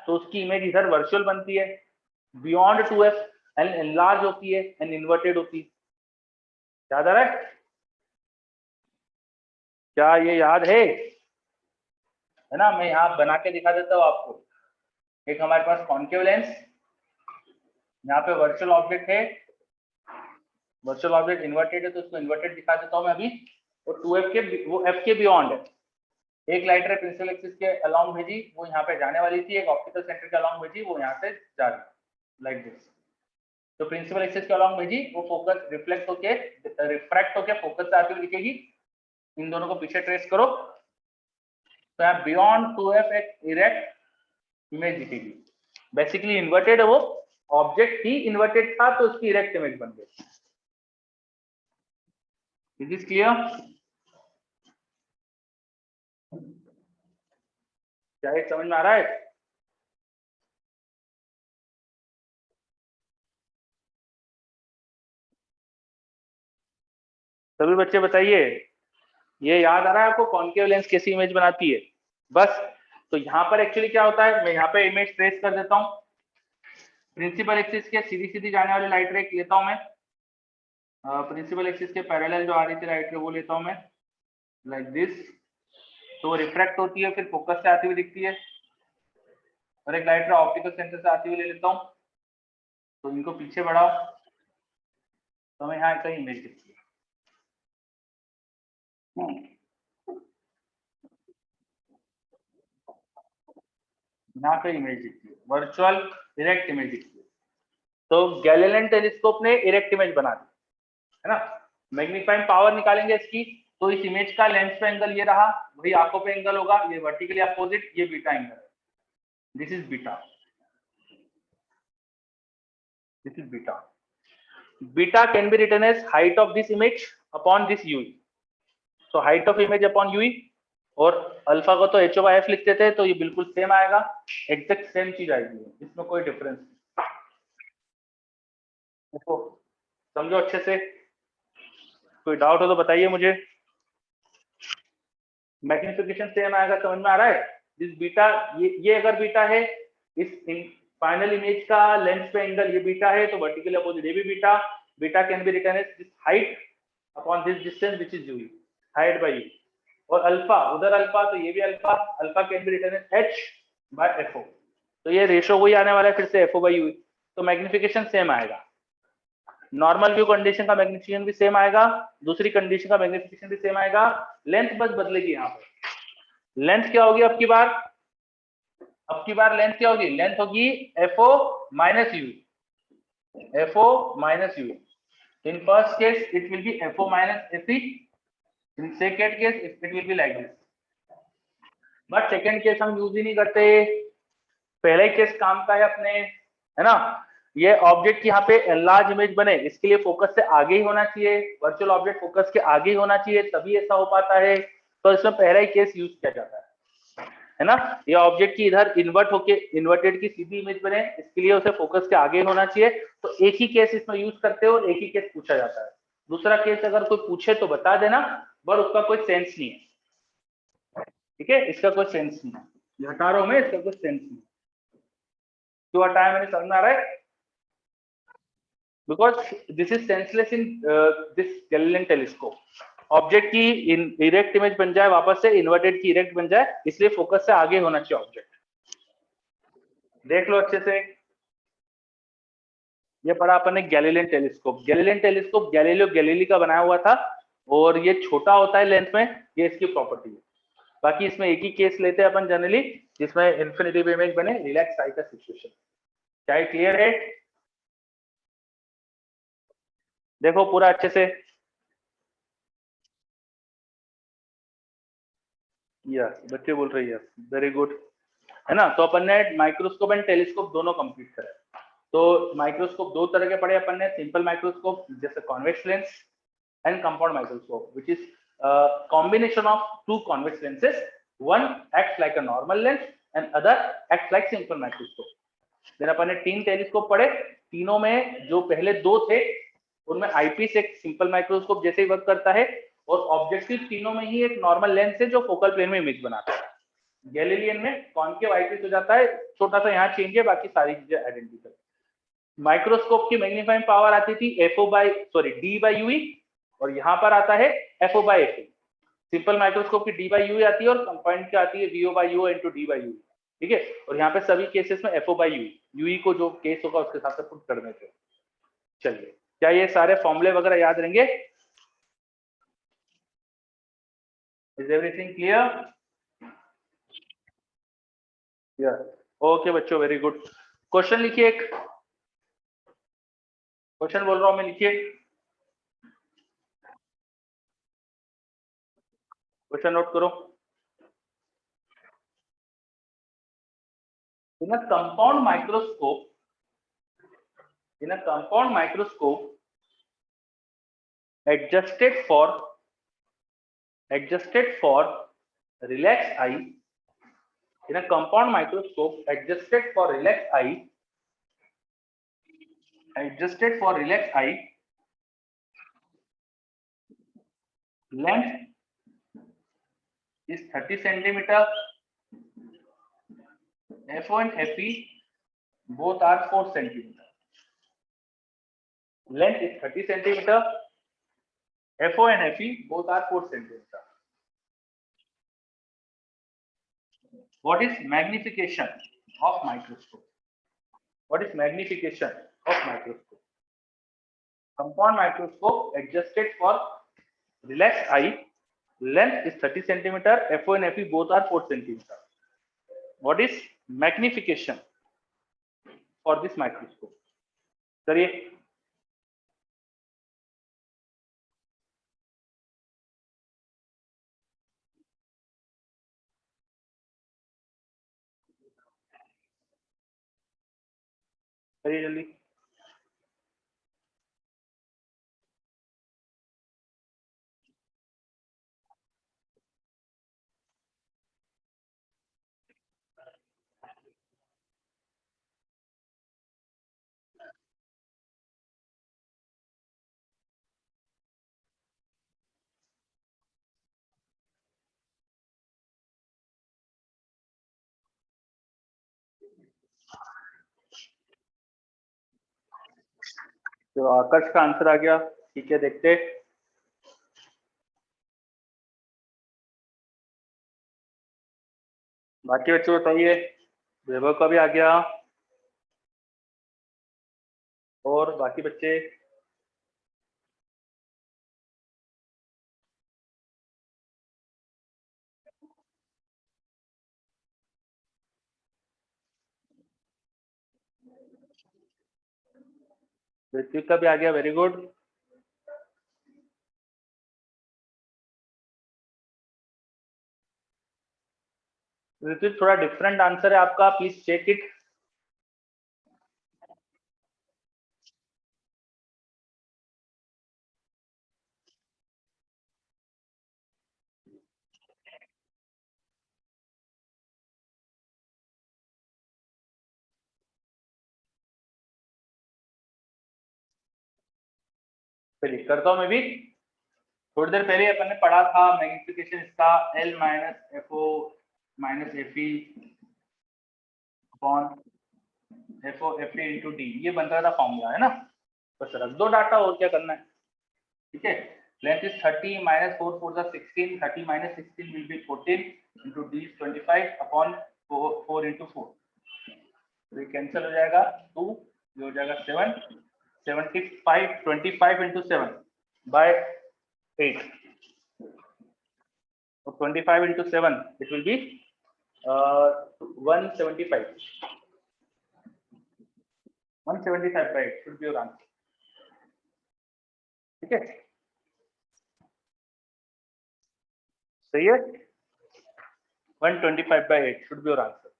Speaker 1: तो उसकी इमेज इधर वर्चुअल बनती है, बियॉन्ड 2f एंड एनलार्ज होती है एंड इन्वर्टेड होती है। याद आ रहा है? क्या ये याद है ना? मैं यहाँ बना के दिखा देता हूँ आपको। एक हमारे पास कॉन्केव लेंस, यहाँ पे वर्चुअल ऑब्जेक्ट है, वर्चुअल ऑब्जेक्ट इन्वर्टेड है तो उसको इन्वर्टेड दिखा देता हूँ मैं अभी, और 2f के वो f के बियॉन्ड है। एक लाइट रे प्रिंसिपल एक्सिस के अलोंग भेजी, वो यहाँ पे जाने वाली थी, एक ऑप्टिकल सेंटर के अलोंग भेजी, वो यहाँ से जा रही, लाइक दिस। तो प्रिंसिपल एक्सिस के अलोंग भेजी, वो फोकस रिफ्लेक्ट होके, रिफ्रैक्ट होके फोकस से आती हुई दिखेगी। इन दोनों को पीछे ट्रेस करो, तो यहाँ बियॉन्ड 2f एक इरेक्ट इमेज दिखेगी। बेसिकली इन्वर्टेड है वो, ऑब्जेक्ट ही इन्वर्टेड था तो उसकी इरेक्ट इमेज बन गई। Is this clear? क्या ये समझ में आ रहा है? सभी बच्चे बताइए, ये याद आ रहा है आपको कॉन्केव लेंस कैसी इमेज बनाती है? बस, तो यहाँ पर एक्चुअली क्या होता है, मैं यहाँ पे इमेज ट्रेस कर देता हूँ, प्रिंसिपल एक्सिस के सीधी सीधी जाने वाली लाइट रे लेता हूँ मैं, प्रिंसिपल एक्सिस के पैरेलल जो आ रही थी लाइट रे वो लेता हूँ मैं, लाइक दिस। तो वो रिफ्रैक्ट होती है, फिर फोकस से आती हुई दिखती है, और एक लाइट रे ऑप्टिकल सेंटर से आती हुई ले लेता हूँ, तो इनको पीछे बढ़ाओ तो हमें यहाँ कहीं इमेज दिखती है। यहाँ पे इमेज दिखती है, वर्चुअल डायरेक्ट इमेज दिखती है। तो गैलीलियन टेलीस्कोप ने डायरेक्ट इमेज बना दी, है ना। मैग्नीफाइंग पावर निकालेंगे इसकी, तो इस इमेज का लेंस पे एंगल ये रहा, वही आंखों पे एंगल होगा, ये वर्टिकली अपोजिट, ये बीटा एंगल है, this is beta, this is beta. Beta can be written as height of this image upon this u e, so height of image upon u e, और अल्फा को तो एच ओ बाई एफ लिखते थे, तो ये बिल्कुल same आएगा, एग्जैक्ट सेम चीज आएगी, इसमें कोई डिफरेंस नहीं। देखो समझो अच्छे से, कोई डाउट हो तो बताइए मुझे। मैग्निफिकेशन सेम आएगा, समझ में आ रहा है? दिस बीटा, ये अगर बीटा है, इस फाइनल इमेज का लेंस पे एंगल ये बीटा है, तो वर्टिकली अपोजिट ये भी beta. Beta can be written as this height upon this distance which is u, height by u. और अल्फा, उधर अल्फा तो ये भी alpha, alpha can be written as h by fo, तो ये रेशो वही आने वाला है फिर से FO/UE, तो मैग्निफिकेशन सेम आएगा, नॉर्मल व्यू कंडीशन का मैग्निफिकेशन भी सेम आएगा, दूसरी कंडीशन का मैग्निफिकेशन भी सेम आएगा, लेंथ बस बदलेगी यहाँ पर। लेंथ क्या होगी अब की बार लेंथ क्या होगी, लेंथ होगी FO - UE, FO - UE। In first case it will be FO - FE, in second case it will be like this, but second case हम यूज ही नहीं करते, पहले केस काम का है अपने, है ना। ये ऑब्जेक्ट की यहाँ पे एनलार्ज इमेज बने इसके लिए फोकस से आगे ही होना चाहिए, वर्चुअल ऑब्जेक्ट फोकस के आगे ही होना चाहिए, तभी ऐसा हो पाता है, तो इसमें पहला ही केस यूज किया जाता है ना। ये ऑब्जेक्ट की इधर इन्वर्ट होके इन्वर्टेड की सीधी इमेज बने इसके लिए उसे फोकस के आगे होना चाहिए, तो एक ही केस इसमें यूज करते हो और एक ही केस पूछा जाता है। दूसरा केस अगर कोई पूछे तो बता देना, पर उसका कोई सेंस नहीं है, ठीक है, इसका कोई सेंस नहीं है, हटा रहा हूं मैं, इसका कोई सेंस नहीं। क्यों हटाया मैंने, समझ में आ रहा है? Because this is senseless in this Galilean telescope, object की इरेक्ट इमेज बन जाए वापस से इन्वर्टेड की इरेक्ट बन जाए, इसलिए फोकस से आगे होना चाहिए ऑब्जेक्ट। देख लो अच्छे से, ये पढ़ा अपन ने Galilean telescope. Galilean telescope Galileo Galilei का बनाया हुआ था और ये छोटा होता है लेंथ में, ये इसकी प्रॉपर्टी है। बाकी इसमें एक ही केस लेते हैं अपन जनरली जिसमें इन्फिनिटिव इमेज बने, रिलैक्स आई का सिचुएशन। क्या ये क्लियर है? देखो पूरा अच्छे से, यस बच्चे बोल रहे हैं यस, वेरी गुड, है ना। तो अपन ने माइक्रोस्कोप एंड टेलीस्कोप दोनों कंप्लीट करे। तो माइक्रोस्कोप दो तरह के पढ़े अपन ने, सिंपल माइक्रोस्कोप जैसे convex lens and compound microscope which is combination of two convex lenses, one acts like a normal lens and other acts like simple microscope। फिर अपन ने तीन टेलीस्कोप पढ़े, तीनों में जो पहले दो थे उनमें आईपीस एक सिंपल माइक्रोस्कोप जैसे ही वर्क करता है, और ऑब्जेक्टिव तीनों में ही एक नॉर्मल लेंस है जो फोकल प्लेन में इमेज बनाता है। गैलीलियन में कॉन्केव आईपीस हो जाता है, छोटा सा यहाँ चेंज है, बाकी सारी चीजें आइडेंटिकल। माइक्रोस्कोप की मैग्नीफाइंग पावर आती थी D/UE, और यहाँ पर आता है FO/FE। सिंपल माइक्रोस्कोप की D/UE आती है और कंपाउंड की आती है VO/UO into D/UE, ठीक है। और यहाँ पे सभी केसेस में FO/UE, UE को जो केस होगा उसके हिसाब से पुट करने थे। चलिए, क्या ये सारे फॉर्मूले वगैरह याद रहेंगे? Is everything clear? Yes, okay बच्चों, वेरी गुड। क्वेश्चन लिखिए, एक क्वेश्चन बोल रहा हूं मैं, लिखिए क्वेश्चन, नोट करो। In a compound microscope, adjusted for relaxed eye, in a compound microscope adjusted for relaxed eye, length is 30 centimeter, FO and FE both are 4 centimeter. Length is 30 centimeter, FO and FE both are 4 centimeter. What is magnification of microscope? What is magnification of microscope? Compound microscope adjusted for relaxed eye, length is 30 centimeter, FO and FE both are 4 centimeter. What is magnification for this microscope? करिए, करिए जल्दी। तो आकर्ष का answer आ गया, ठीक है, देखते। बाकी बच्चों बताइए। वैभव का भी आ गया, और बाकी बच्चे? ऋत्विक का भी आ गया, वेरी गुड। ऋत्विक थोड़ा डिफरेंट आंसर है आपका, प्लीज चेक इट। चलिए करता हूं मैं भी। थोड़ी देर पहले अपन ने पढ़ा था मैग्निफिकेशन इसका L minus f o minus f ई अपॉन एफ ओ एफ ई इंटू डी, ये बन रहा था फॉर्मूला, है ना। बस रख दो डाटा, और क्या करना है। ठीक है, लेंथ इज 30 माइनस 4 4 जा 16, 30 minus 16 will be 14 into D 25 upon 4 into 4, तो ये कैंसिल हो जाएगा 2, ये हो जाएगा 7, 75 25 into 7 bye 8, so 25 into 7 it will be 175 by 8 should be your answer। ठीक है, सही है, 125 by 8 should be your answer।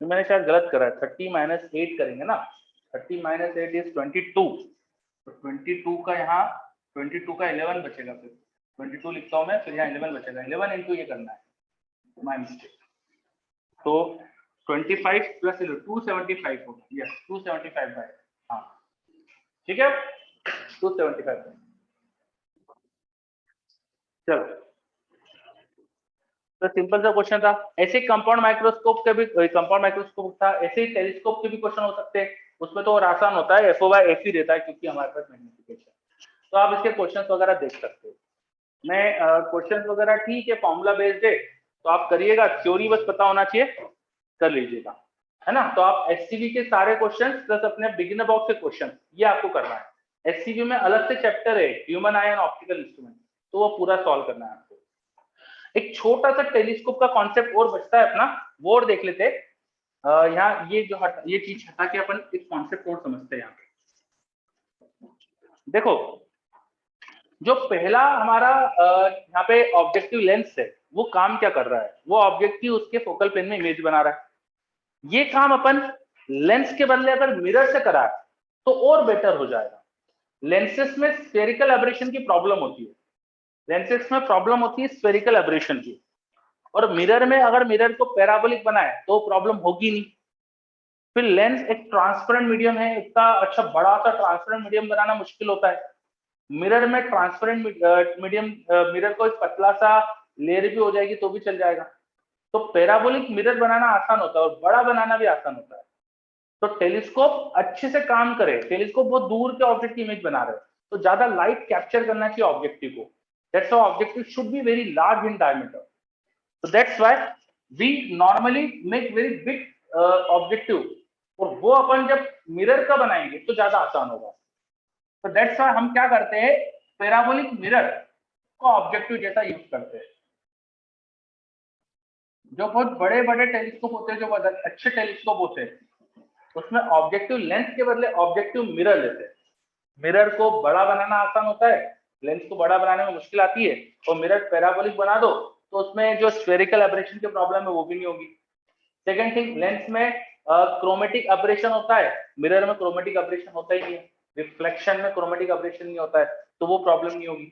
Speaker 1: तो मैंने शायद गलत करा है, 30 माइनस 8 करेंगे ना, 30 माइनस 8 इज 22, तो 22 का यहाँ 22 का 11 बचेगा, फिर 22 लिखता हूँ मैं, फिर यहाँ 11 बचेगा, 11 इंटू ये करना है, माय मिस्टेक। तो 25 प्लस 275 होगा, यस 275 बाय, हाँ ठीक है 275। चलो, तो सिंपल सा क्वेश्चन था। ऐसे कंपाउंड माइक्रोस्कोप के भी, कंपाउंड माइक्रोस्कोप था, ऐसे ही टेलीस्कोप के भी क्वेश्चन हो सकते हैं। उसमें तो और आसान होता है, एफओ बाय एफ ही रहता है, क्योंकि हमारे पास मैग्निफिकेशन। तो आप इसके क्वेश्चंस वगैरह देख सकते हो। मैं क्वेश्चंस वगैरह ठीक है, फॉर्मूला बेस्ड है, तो आप करिएगा, थ्योरी बस पता होना चाहिए, कर लीजिएगा, है ना। तो आप एससीबी के सारे क्वेश्चन प्लस अपने बिगिनर बॉक्स के क्वेश्चन, ये आपको करना है। एससीबी में अलग से चैप्टर है human I and optical instrument, तो वो पूरा सॉल्व करना है आपको। एक छोटा सा टेलीस्कोप का कॉन्सेप्ट और बचता है अपना, वो और देख लेते हैं। यहाँ ये जो ये चीज हटा के अपन एक कॉन्सेप्ट और समझते हैं। यहाँ पे देखो, जो पहला हमारा यहाँ पे ऑब्जेक्टिव लेंस है, वो काम क्या कर रहा है, वो ऑब्जेक्टिव उसके फोकल प्लेन में इमेज बना रहा है। ये काम अपन लेंस के बदले अगर मिरर से करा तो और बेटर हो जाएगा। लेंसेस में स्फेरिकल एब्रेशन की प्रॉब्लम होती है, लेंसेस में प्रॉब्लम होती है स्फेरिकल एब्रेशन की, और मिरर में अगर मिरर को पैराबोलिक बनाए तो प्रॉब्लम होगी नहीं। फिर लेंस एक ट्रांसपेरेंट मीडियम है, इतना अच्छा बड़ा सा ट्रांसपेरेंट मीडियम बनाना मुश्किल होता है। मिरर में ट्रांसपेरेंट मीडियम, मिरर को एक पतला सा लेयर भी हो जाएगी तो भी चल जाएगा। तो पैराबोलिक मिरर बनाना आसान होता है और बड़ा बनाना भी आसान होता है। तो टेलीस्कोप अच्छे से काम करे, टेलीस्कोप बहुत दूर के ऑब्जेक्ट की इमेज बना रहे हैं, तो ज्यादा लाइट कैप्चर करना चाहिए ऑब्जेक्टिव को। That's why objective should be very large in diameter. So that's why we normally make very big objective, और वो अपन जब मिरर का बनाएंगे तो ज्यादा आसान होगा। तो दैट्स व्हाई हम क्या करते हैं, पैराबोलिक मिरर को ऑब्जेक्टिव जैसा यूज करते हैं। जो बहुत बड़े बड़े टेलीस्कोप होते हैं, जो बहुत अच्छे टेलीस्कोप होते हैं, उसमें ऑब्जेक्टिव लेंस के बदले ऑब्जेक्टिव मिरर लेते हैं। मिरर को बड़ा बनाना आसान होता है, लेंस को बड़ा बनाने में मुश्किल आती है, और मिरर पैराबोलिक बना दो तो उसमें जो स्फेरिकल एब्रेशन की प्रॉब्लम है वो भी नहीं होगी। सेकंड थिंग, लेंस में क्रोमेटिक एब्रेशन होता है, मिरर में क्रोमेटिक एब्रेशन होता ही नहीं है, रिफ्लेक्शन में क्रोमेटिक एब्रेशन नहीं होता है, तो वो प्रॉब्लम नहीं होगी।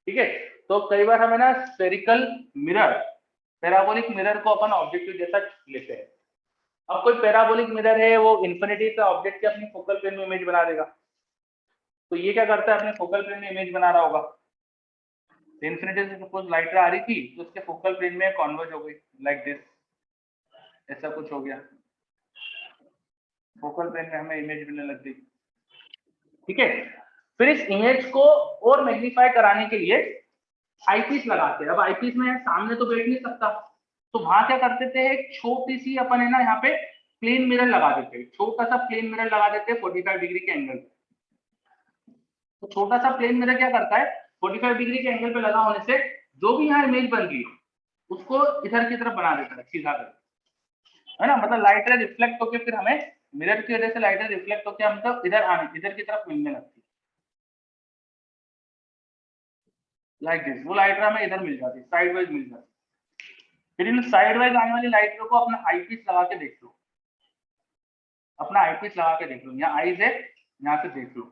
Speaker 1: ठीक है, तो कई बार हमें ना स्फेरिकल मिरर, पैराबोलिक मिरर को अपन ऑब्जेक्टिव जैसा लेते हैं। अब कोई पैराबोलिक मिरर है, वो इन्फिनिटी से ऑब्जेक्ट के अपनी फोकल प्लेन में इमेज बना देगा, तो ये क्या करता है, अपने फोकल प्लेन में इमेज बना रहा होगा। इन्फिनिटी से सपोज लाइट आ रही थी, तो उसके फोकल प्लेन में कन्वर्ज हो गई लाइक दिस, ऐसा कुछ हो गया, फोकल प्लेन में हमें इमेज मिलने लग गई। ठीक है, फिर इस इमेज को और मैग्नीफाई कराने के लिए आईपीस लगाते हैं। अब आईपीस में सामने तो बैठ नहीं सकता, तो वहां क्या करते थे, एक छोटी सी अपन है ना यहाँ पे प्लेन मिरर लगा देते, छोटा सा प्लेन मिरर लगा देते 45 डिग्री के एंगल पे। तो छोटा सा प्लेन मिरर क्या करता है, 45 डिग्री के एंगल पे लगा होने से जो भी यहाँ इमेज बन रही है उसको इधर की तरफ बना देता है, सीधा कर, है ना। मतलब लाइट रे रिफ्लेक्ट होकर फिर हमें मिरर की वजह से लाइट रे रिफ्लेक्ट होकर हम मतलब इधर आने, इधर की तरफ मिलने लगती है, लाइक दिस। वो लाइट रे हमें इधर मिल जाती है, साइड वाइज मिल जाती है। फिर इन साइड वाइज आने वाली लाइट को अपना आईपीस लगा के देख लो, अपना आईपीस लगा के देख लो, यहाँ आईज है, यहाँ से देख लो,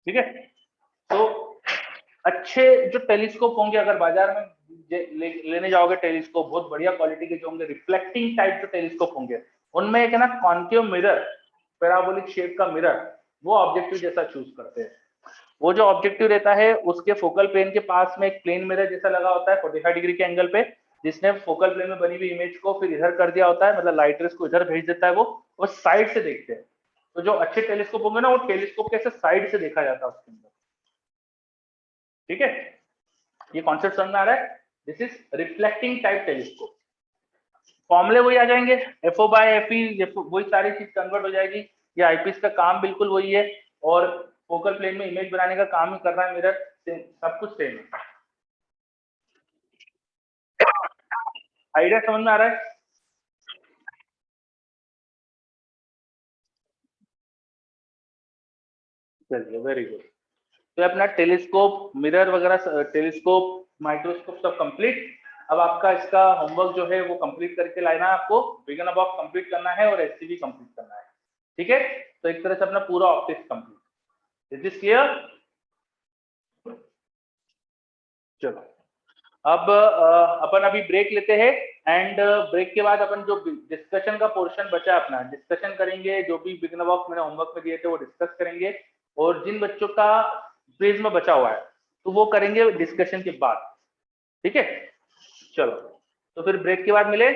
Speaker 1: ठीक है। तो अच्छे जो टेलीस्कोप होंगे, अगर बाजार में लेने जाओगे टेलीस्कोप, बहुत बढ़िया क्वालिटी के जो होंगे, रिफ्लेक्टिंग टाइप जो टेलीस्कोप होंगे, उनमें एक है ना कॉन्केव मिरर, पैराबोलिक शेप का मिरर, वो ऑब्जेक्टिव जैसा चूज करते हैं। वो जो ऑब्जेक्टिव रहता है उसके फोकल प्लेन के पास में एक प्लेन मिरर जैसा लगा होता है 45 डिग्री के एंगल पे, जिसने फोकल प्लेन में बनी हुई इमेज को फिर इधर कर दिया होता है, मतलब लाइट रेस को इधर भेज देता है, वो साइड से देखते हैं। तो जो अच्छे टेलीस्कोप होंगे ना, वो टेलीस्कोप कैसे साइड से देखा जाता है उसके अंदर, ठीक है। ये कॉन्सेप्ट समझ में आ रहा है, this is reflecting type telescope. फॉर्मूले वही आ जाएंगे, एफओ बाय एफई, वही सारी चीज कन्वर्ट हो जाएगी। ये आईपीएस का काम बिल्कुल वही है, और फोकल प्लेन में इमेज बनाने का काम ही कर रहा है मिरर, सब कुछ सेम है। आइडिया समझ में आ रहा है? चलिए, वेरी गुड। तो अपना टेलीस्कोप, मिरर वगैरह, टेलीस्कोप, माइक्रोस्कोप सब कंप्लीट। अब आपका इसका होमवर्क जो है वो कंप्लीट करके लाना है आपको, बिगिनर बॉक्स कंप्लीट करना है और एससीबी कंप्लीट करना है, ठीक है। तो एक तरह से अपना पूरा optics complete. Is this clear? चलो, अब अपन अभी ब्रेक लेते हैं, एंड ब्रेक के बाद अपन जो डिस्कशन का पोर्शन बचा है अपना, डिस्कशन करेंगे, जो भी बिगिनर बॉक्स मैंने होमवर्क में दिए थे वो डिस्कस करेंगे, और जिन बच्चों का प्रिज्म बचा हुआ है तो वो करेंगे डिस्कशन के बाद, ठीक है। चलो, तो फिर ब्रेक के बाद मिले।